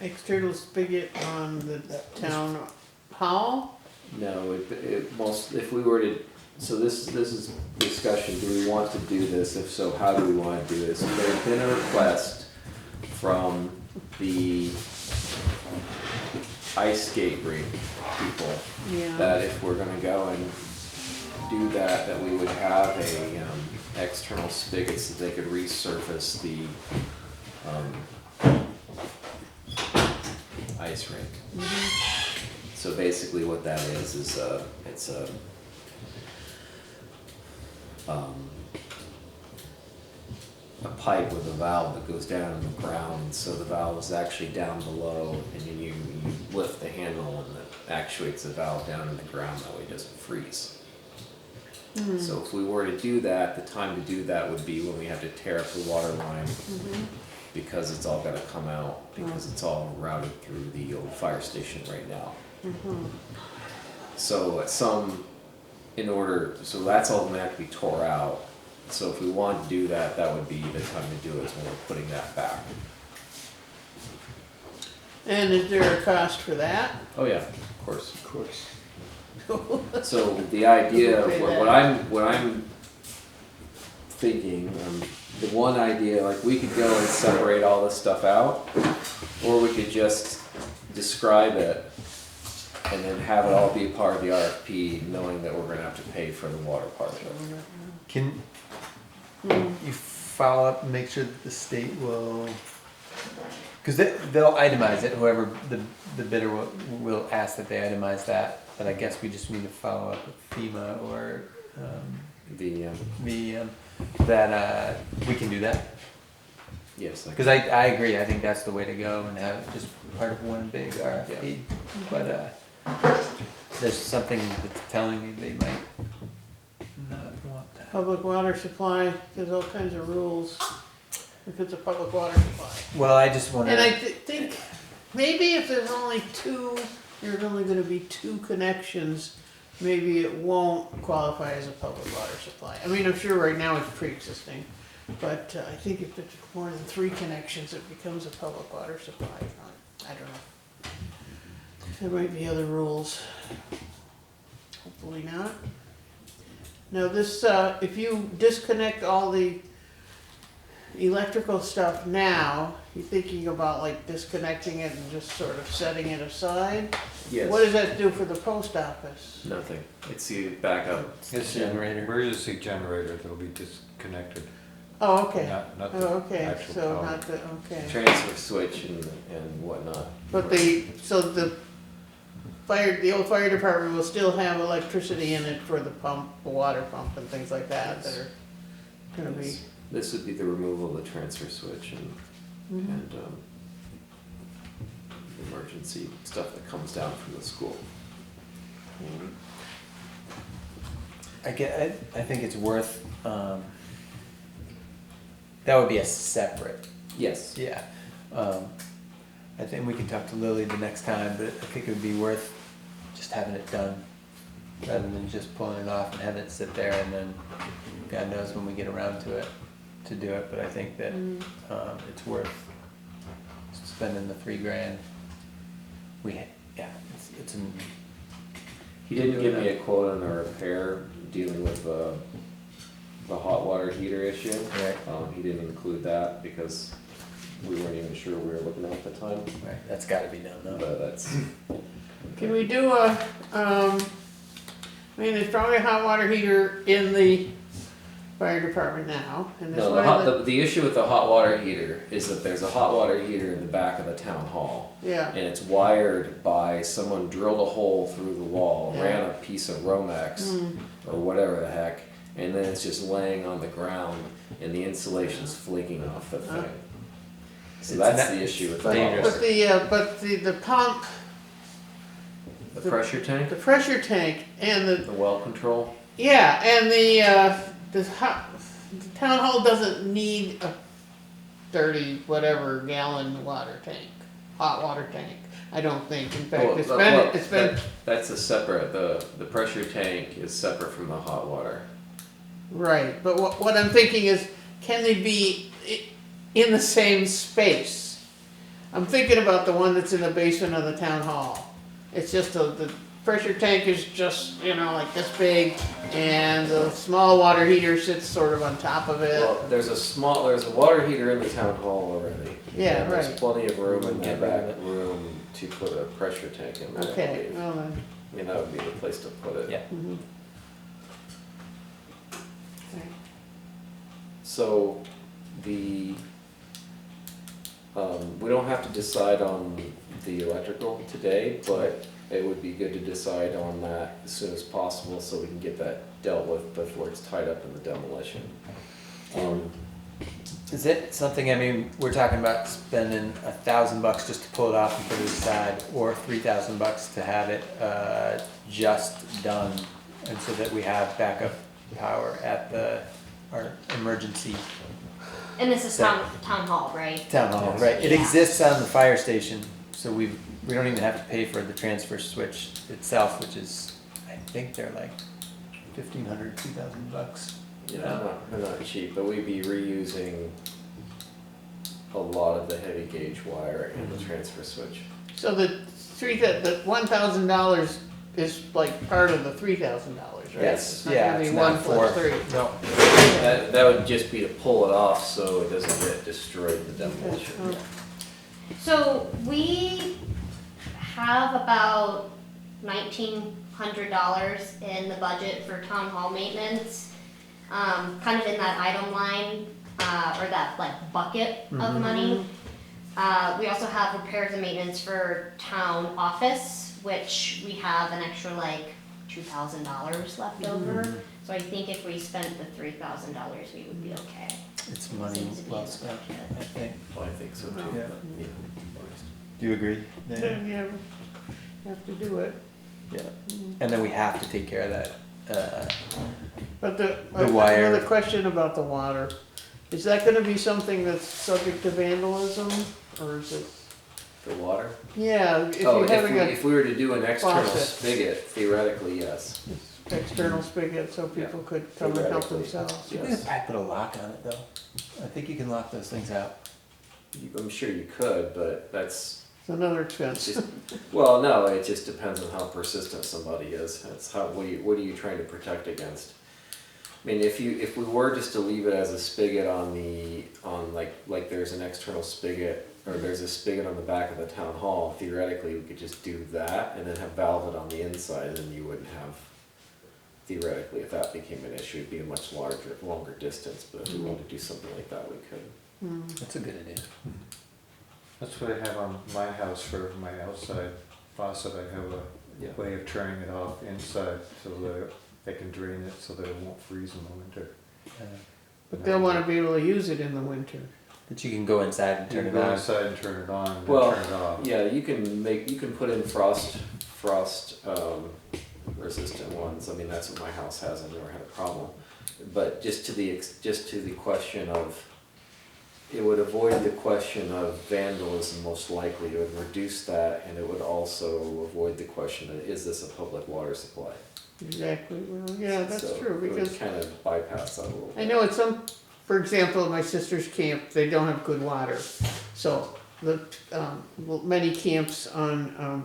External spigot on the town hall? No, if we were to, so this is discussion, do we want to do this? If so, how do we want to do this? There's been a request from the ice skate rink people Yeah. that if we're gonna go and do that, that we would have a external spigot so they could resurface the ice rink. So basically what that is it's a pipe with a valve that goes down in the ground, and so the valve is actually down below, and then you lift the handle and it actuates the valve down in the ground, that way it doesn't freeze. So if we were to do that, the time to do that would be when we have to tear up the water line, because it's all gotta come out, because it's all routed through the old fire station right now. So so that's all gonna have to be tore out. So if we want to do that, that would be the time to do it, is when we're putting that back. And is there a cost for that? Oh yeah, of course. Of course. So the idea of Okay, what I'm thinking, the one idea, like we could go and separate all this stuff out, or we could just describe it and then have it all be a part of the RFP, knowing that we're gonna have to pay for the water part of it. Can you follow up and make sure that the state will, because they'll itemize it, whoever the bidder will ask that they itemize that, but I guess we just need to follow up with FEMA or that we can do that. Yes. Because I agree, I think that's the way to go and have it just part of one big RFP. But there's something that's telling me they might not want that. Public water supply, there's all kinds of rules if it's a public water supply. Well, I just want And I to, think maybe if there's only only gonna be two connections, maybe it won't qualify as a public water supply. I mean, I'm sure right now it's pre-existing, but I think if it's more than 3 connections, it becomes a public water supply. I don't know. There might be other rules. Hopefully not. Now this, if you disconnect all the electrical stuff now, you thinking about like disconnecting it and just sort of setting it aside? Yes. What does that do for the post office? Nothing. It's the backup. It's generator. Emergency generator that'll be disconnected. Oh, okay. Not Oh, the okay, actual so power. not the, okay. Transfer switch and whatnot. But so the old fire department will still have electricity in it for the pump, the water pump and things like that that are gonna be. This would be the removal of the transfer switch and emergency stuff that comes down from the school. I think it's worth, that would be a separate, Yes. yeah. I think we can talk to Lily the next time, but I think it would be worth just having it done, rather than just pulling it off and having it sit there and then God knows when we get around to it, to do it, but I think that, it's worth spending the $3,000. Yeah, it's an. He didn't give me a quote on the repair dealing with the hot water heater issue. Right. He didn't include that because we weren't even sure we were looking at the time, Right, that's gotta be done though. but that's, Can we do I mean, there's probably a hot water heater in the fire department now, and there's no, one in the issue with the hot water heater is that there's a hot water heater in the back of the town hall. yeah, And it's wired by someone drilled a hole through the wall, Yeah. ran a piece of Romex or whatever the heck, and then it's just laying on the ground and the insulation's flaking off the thing. So It's that's not- the issue with it's the hot dangerous. water. but the pump, The pressure tank, the pressure tank, and the well control. yeah, and the town hall doesn't need a 30 whatever gallon water tank, hot water tank. I don't think. In fact, Well, it's been that's a separate, the pressure tank is separate from the hot water. right. But what I'm thinking is, can they be in the same space? I'm thinking about the one that's in the basement of the town hall. It's just the pressure tank is just, like this big, and the small water heater sits sort of on top of it. Well, there's a water heater in the town hall already. Yeah, And there's right. plenty of room in Wouldn't that get rid of back room to put a pressure tank in there. I Okay, believe. well then. I mean, that would be the place to put it. Yeah. Mhm. So, we don't have to decide on the electrical today, but it would be good to decide on that as soon as possible so we can get that dealt with before it's tied up in the demolition. Is it something, I mean, we're talking about spending $1,000 just to pull it off and put it aside, or $3,000 to have it, just done, and so that we have backup power at our emergency And this is town hall, right? town hall, right? It Yeah. exists on the fire station, so we don't even have to pay for the transfer switch itself, which is, I think they're like $1,500, $2,000. Yeah, they're not cheap, but we'd be reusing a lot of the heavy gauge wire and the transfer switch. So the $1,000 is like part of the $3,000, right? Yes, It's not yeah, gonna be it's one not plus for, three. no, That would just be to pull it off so it doesn't get destroyed in the demolition. Okay. So we have about $1,900 in the budget for town hall maintenance. Kind of in that item line, or that like bucket of money. We also have repairs and maintenance for town office, which we have an extra like $2,000 left over. So I think if we spent the $3,000, we would be okay. it's money Seems to be in well the spent, budget. I think. Well, I think so too. Yeah. but, yeah. Do you agree? Dan? Then you have to do it. Yeah, and then we have to take care of that, But The wire. another question about the water, is that gonna be something that's subject to vandalism, or is it? The water? Yeah, if Oh, you're having if we were to do an external faucet. spigot, theoretically, yes. an external spigot so people could come and help Theoretically, themselves. we yes. could probably put a lock on it though. I think you can lock those things out. I'm sure you could, but that's It's another expense. just, well, no, it just depends on how persistent somebody is. It's how, what are you trying to protect against? I mean, if we were just to leave it as a spigot on like there's an external spigot, or there's a spigot on the back of the town hall, theoretically, we could just do that and then have valve it on the inside, and then you wouldn't have, theoretically, if that became an issue, it'd be a much longer distance, but if we wanted to do something like that, we could. That's a good idea. That's what I have on my house for my outside faucet. I have Yeah. a way of turning it off inside so that I can drain it so that it won't freeze in the winter. But they'll wanna be able to use it in the winter. That you can go inside and turn You it go on. inside and turn it on, and then Well, turn it off. yeah, you can put in frost resistant ones. I mean, that's what my house has. I've never had a problem. But just to the question of, it would avoid the question of vandalism most likely. It would reduce that, and it would also avoid the question of, is this a public water supply? Exactly, well, yeah, that's So true, it would because kind of bypass that a little I bit. know at some, for example, at my sister's camp, they don't have good water. So the, well, many camps on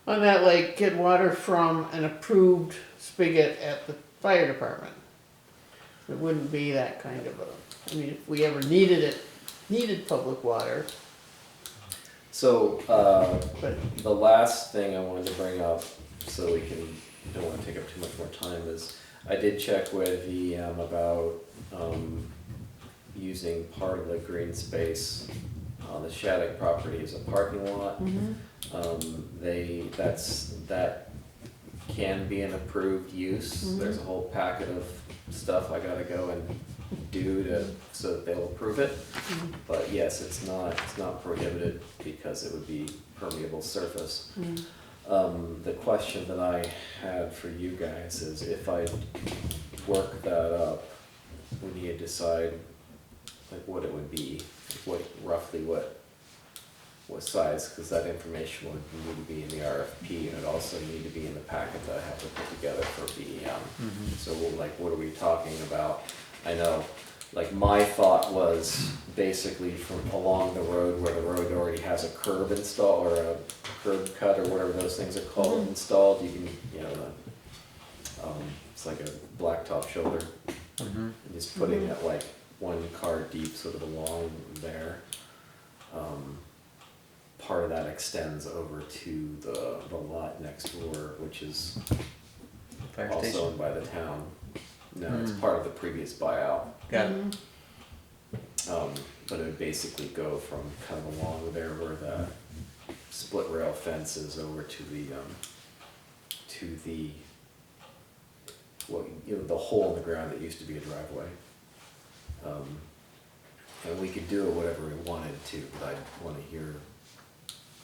that lake get water from an approved spigot at the fire department. It wouldn't be that kind of a, I mean, if we ever needed public water, So, but, the last thing I wanted to bring up, so we can, don't wanna take up too much more time, is I did check with VM about, using part of the green space on the Shattuck property as a parking lot. That can be an approved use. There's a whole packet of stuff I gotta go and do so that they'll approve it. But yes, it's not prohibited because it would be permeable surface. The question that I had for you guys is, if I work that up, we need to decide like what it would be, roughly what size, because that information would need to be in the RFP, and it also need to be in the packet that I have to put together for BEM. So what are we talking about? I know, like my thought was basically from along the road where the road already has a curb installed, or a curb cut, or whatever those things are called, installed. You can, it's like a blacktop shoulder. And just putting it like one car deep sort of along there. Part of that extends over to the lot next door, which is Fire also station. owned by the town. No, it's part of the previous buyout. Got it. But it would basically go from kind of along there where the split rail fence is over to the the hole in the ground that used to be a driveway. And we could do it whatever we wanted to, but I want to hear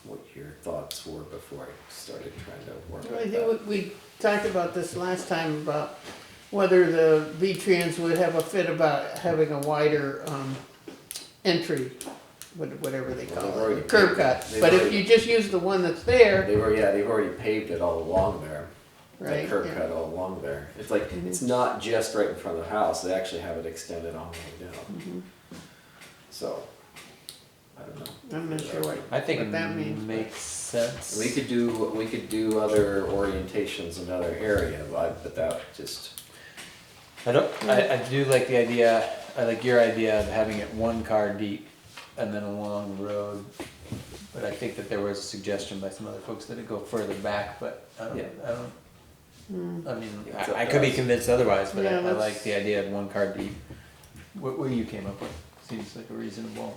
what your thoughts were before I started trying to work I on think that. we talked about this last time about whether the V-Trans would have a fit about having a wider, entry, whatever they Well, call they've it, already curb paved- cut. they've But if already- you just use the one that's there, They've already paved it all along there. right? The curb yeah. cut all along there. It's like, it's not just right in front of the house, they actually have it extended all the way down. So, I don't know. I'm not sure I think what that means. it makes sense. We could do other orientations in another area, but that just, I do like the idea, I like your idea of having it one car deep and then along the road. But I think that there was a suggestion by some other folks that it go further back, but I Yeah. mean, It's up I to could be us. convinced otherwise, but Yeah, I that's- like the idea of one car deep. What you came up with seems like a reasonable,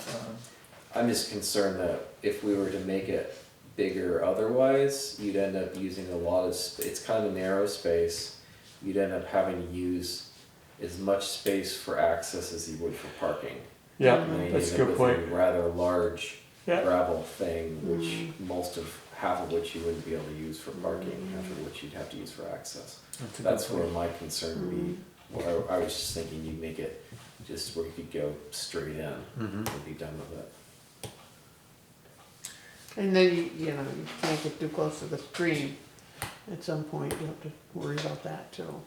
I'm just concerned that if we were to make it bigger otherwise, you'd end up using a lot of, it's kind of a narrow space. You'd end up having to use as much space for access as you would for parking. And then you'd end up with a rather large Yeah. gravel thing, which half of which you wouldn't be able to use for parking, half of which you'd have to use for access. That's where my concern would be. Well, I was just thinking you make it just where you could go straight in and be done with it. And then you can't get too close to the stream. At some point, you have to worry about that too.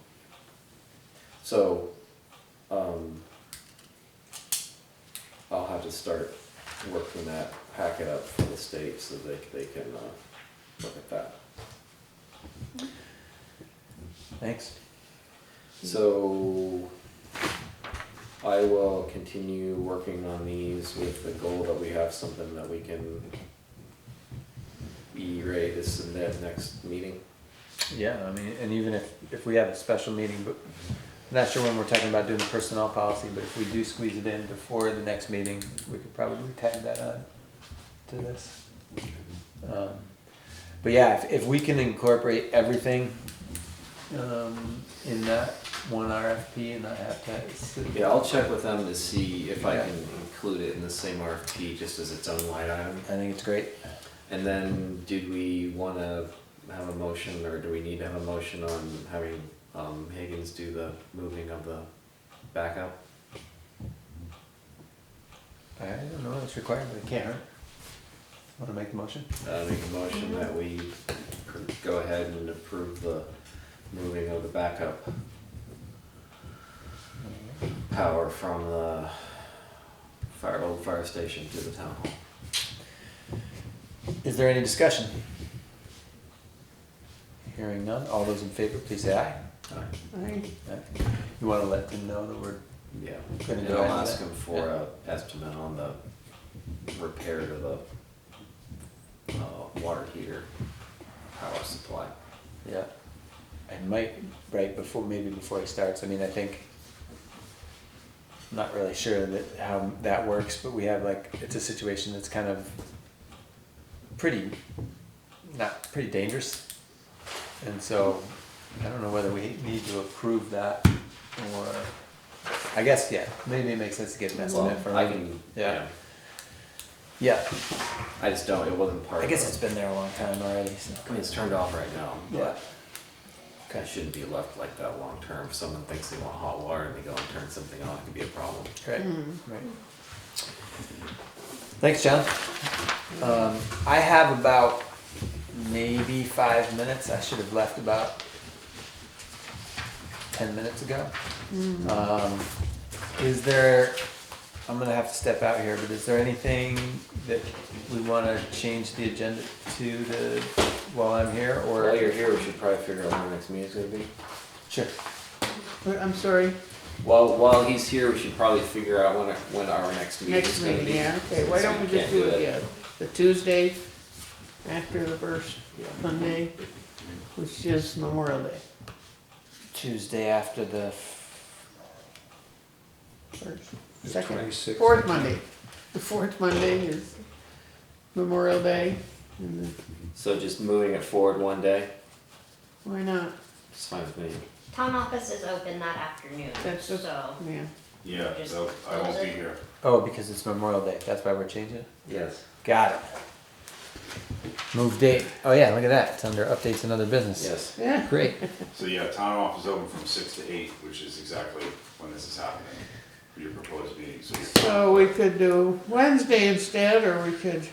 So, I'll have to start working that packet up for the state so they can, look at that. thanks. So, I will continue working on these with the goal that we have something that we can be ready to submit next meeting. Yeah, I mean, and even if we have a special meeting, but I'm not sure when we're talking about doing the personnel policy, but if we do squeeze it in before the next meeting, we could probably tag that on to this. But yeah, if we can incorporate everything in that, one RFP and not have to. Yeah, I'll check with them to see if I Yeah. can include it in the same RFP just as its own line item. I think it's great. And then, did we wanna have a motion, or do we need to have a motion on having, Higgins do the moving of the backup? I don't know, it's required, but it can't hurt. Wanna make the motion? Make a motion that we go ahead and approve the moving of the backup power from the old fire station to the town hall. Is there any discussion? Hearing none, all those in favor, please say aye. I, You wanna let them know that we're, Yeah, Gonna and go I'll ahead with ask that? him for a estimate on the repair to the water heater power supply. yeah. And Mike, right before, maybe before he starts, I mean, I think, I'm not really sure that how that works, but we have like, it's a situation that's kind of pretty, not, pretty dangerous. And so, I don't know whether we need to approve that, or, I guess, yeah, maybe it makes sense to get an Well, estimate from. I can, Yeah. yeah, Yeah, I just don't, it wasn't part I of guess the- it's been there a long time already, so. I mean, it's turned off right now, Yeah. but it shouldn't be left like that long term. If someone thinks they want hot water and they go and turn something on, it could be a problem. Right, right. Thanks, John. I have about maybe 5 minutes. I should have left about 10 minutes ago. Is there, I'm gonna have to step out here, but is there anything that we wanna change the agenda to while I'm here, or? While you're here, we should probably figure out when our next meeting's gonna be. Sure. I'm sorry, While he's here, we should probably figure out when our next meeting next is gonna meeting, be. yeah, okay, why don't we just do it, yeah, the Tuesday after the first Monday, which is Memorial Day. Tuesday after the, First, The second, 26th. fourth Monday. The fourth Monday is Memorial Day, and then, So just moving it forward one day, why not? it's fine with me. Town office is open that afternoon, That's the- so Yeah, Yeah, Just so I won't close be it. here. oh, because it's Memorial Day, that's why we're changing it? Yes. Got it. Move date, oh yeah, look at that, it's under updates and other business. Yes. yeah, Great, So yeah, town office is open from 6 to 8, which is exactly when this is happening, for your proposed meeting, so you're. so we could do Wednesday instead, or we could,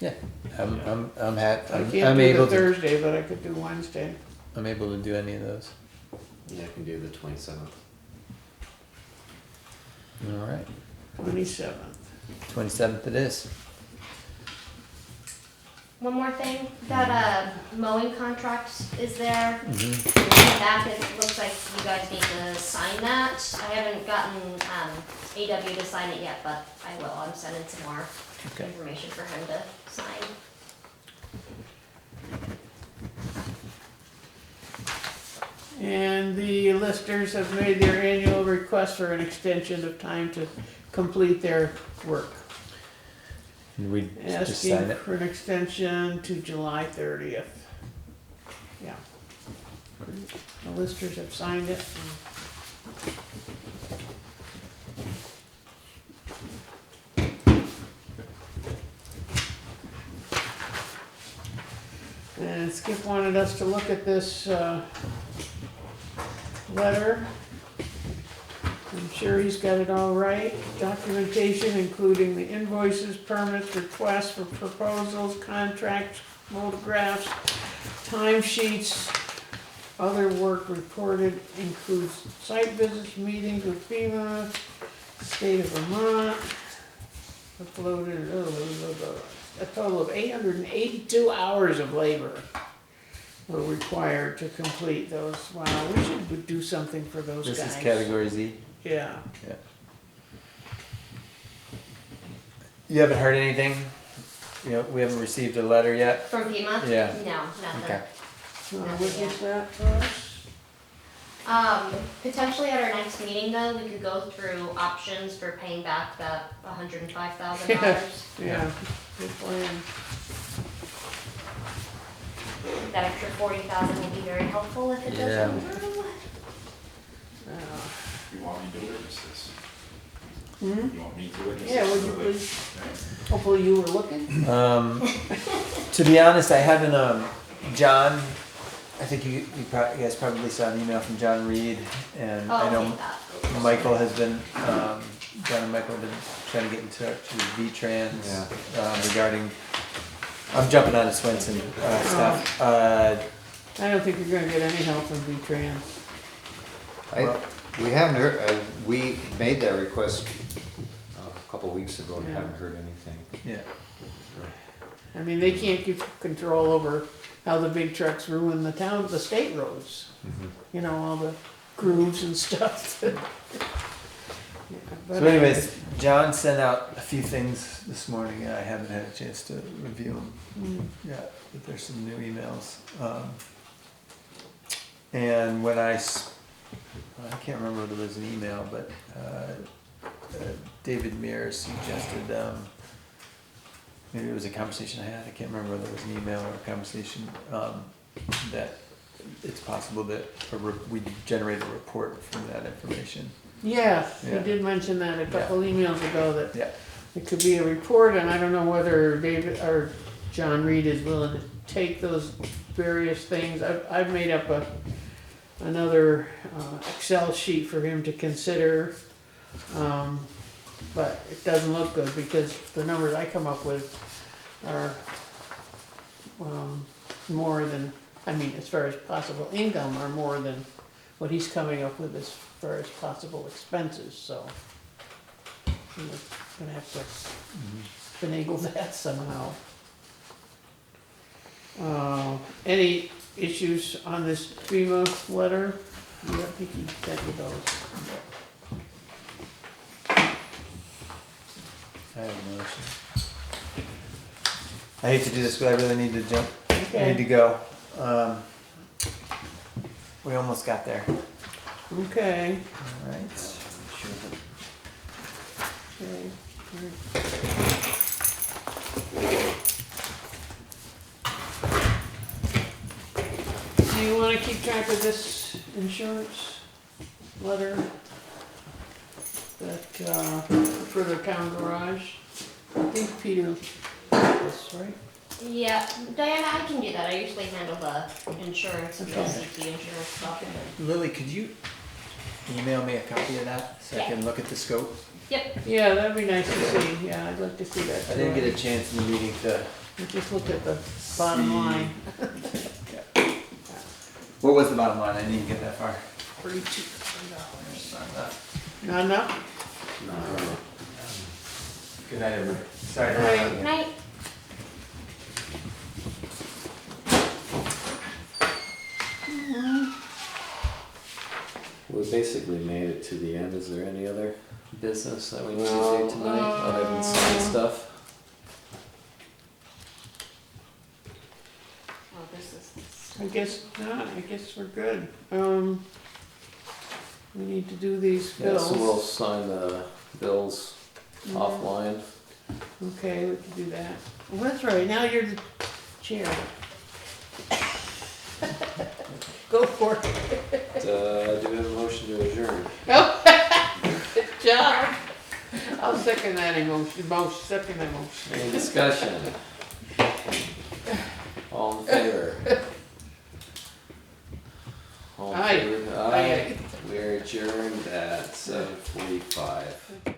yeah, I'm I I'm can't do able the to, Thursday, but I could do Wednesday. I'm able to do any of those. Yeah, I can do the 27th. All right, 27th. 27th it is. one more thing, that mowing contract is there. Mhm. When you come back, it looks like you guys need to sign that. I haven't gotten AW to sign it yet, but I will. I'm sending some more Okay. information for him to sign. And the listers have made their annual request for an extension of time to complete their work. And we just Asking sign it. for an extension to July 30th. Yeah. The listers have signed it. And Skip wanted us to look at this letter. I'm sure he's got it all right. Documentation including the invoices, permits, requests for proposals, contracts, photographs, timesheets. Other work reported includes site visits, meetings with FEMA, state of Vermont. Uploaded, a total of 882 hours of labor were required to complete those. Wow, we should do something for those guys. This is category Z. Yeah. Yeah. You haven't heard anything? You know, we haven't received a letter yet? From FEMA? Yeah. No, nothing. Okay. Witness that for us? Potentially at our next meeting though, we could go through options for paying back that $105,000. Yeah, good plan. that extra 40,000 will be very helpful if it does Yeah. come through. You want me to witness this? Hmm? You want me to witness this? Yeah, would you Really? please? Hopefully you were looking. To be honest, I haven't, John, I think you guys probably saw an email from John Reed, and Oh, I I'll know take that. Michael has been, John and Michael have been trying to get in touch with V-Trans, regarding, I'm jumping on to Swenson, stuff. I don't think you're gonna get any help from V-Trans. We haven't heard, we made that request a couple weeks ago and Yeah. haven't heard anything. Yeah, I mean, they can't keep control over how the big trucks ruin the state roads. You know, all the grooves and stuff. Yeah, but so anyways, John sent out a few things this morning, and I haven't had a chance to review them yet, but there's some new emails. And when I can't remember if it was an email, but David Mears suggested, maybe it was a conversation I had, I can't remember whether it was an email or a conversation, that it's possible that we generate a report from that information. Yeah, he Yeah. did mention that a couple emails ago, that Yeah. it could be a report, and I don't know whether David or John Reed is willing to take those various things. I've made up another Excel sheet for him to consider, but it doesn't look good because the numbers I come up with are more than, I mean, as far as possible income, are more than what he's coming up with as far as possible expenses, so I'm gonna have to finagle that somehow. Any issues on this FEMA letter? Yeah, I think he sent you those. I have no issue. I hate to do this, but I really need to jump. I need to Okay, go. We almost got there. okay, All right. okay. Do you wanna keep track of this insurance letter? That, for the town garage? I think Peter got this, right? Yeah, Diana, I can do that. I usually handle the insurance, the Okay. LCT insurance stuff. Lily, could you email me a copy of that so I can look at the scope? Yep. Yeah, that'd be nice to see, yeah, I'd like to see that. I didn't get a chance in the meeting to. Just look at the bottom See. line. What was the bottom line? I didn't even get that far. Not enough? Good night, everybody. Sorry. Right. Night. We basically made it to the end. Is there any other business that we need to do tonight, other than sign stuff? Oh, this is. I guess not, I guess we're good. We need to do these Yeah, so we'll bills. sign the bills offline. Okay, we can do that. Well, that's right, now you're the chair. Go for it. Do we have a motion to adjourn? Good job. I'll second that second that motion. Any discussion? All in favor? All in Aye. favor? Aye. We're adjourned at 7:45.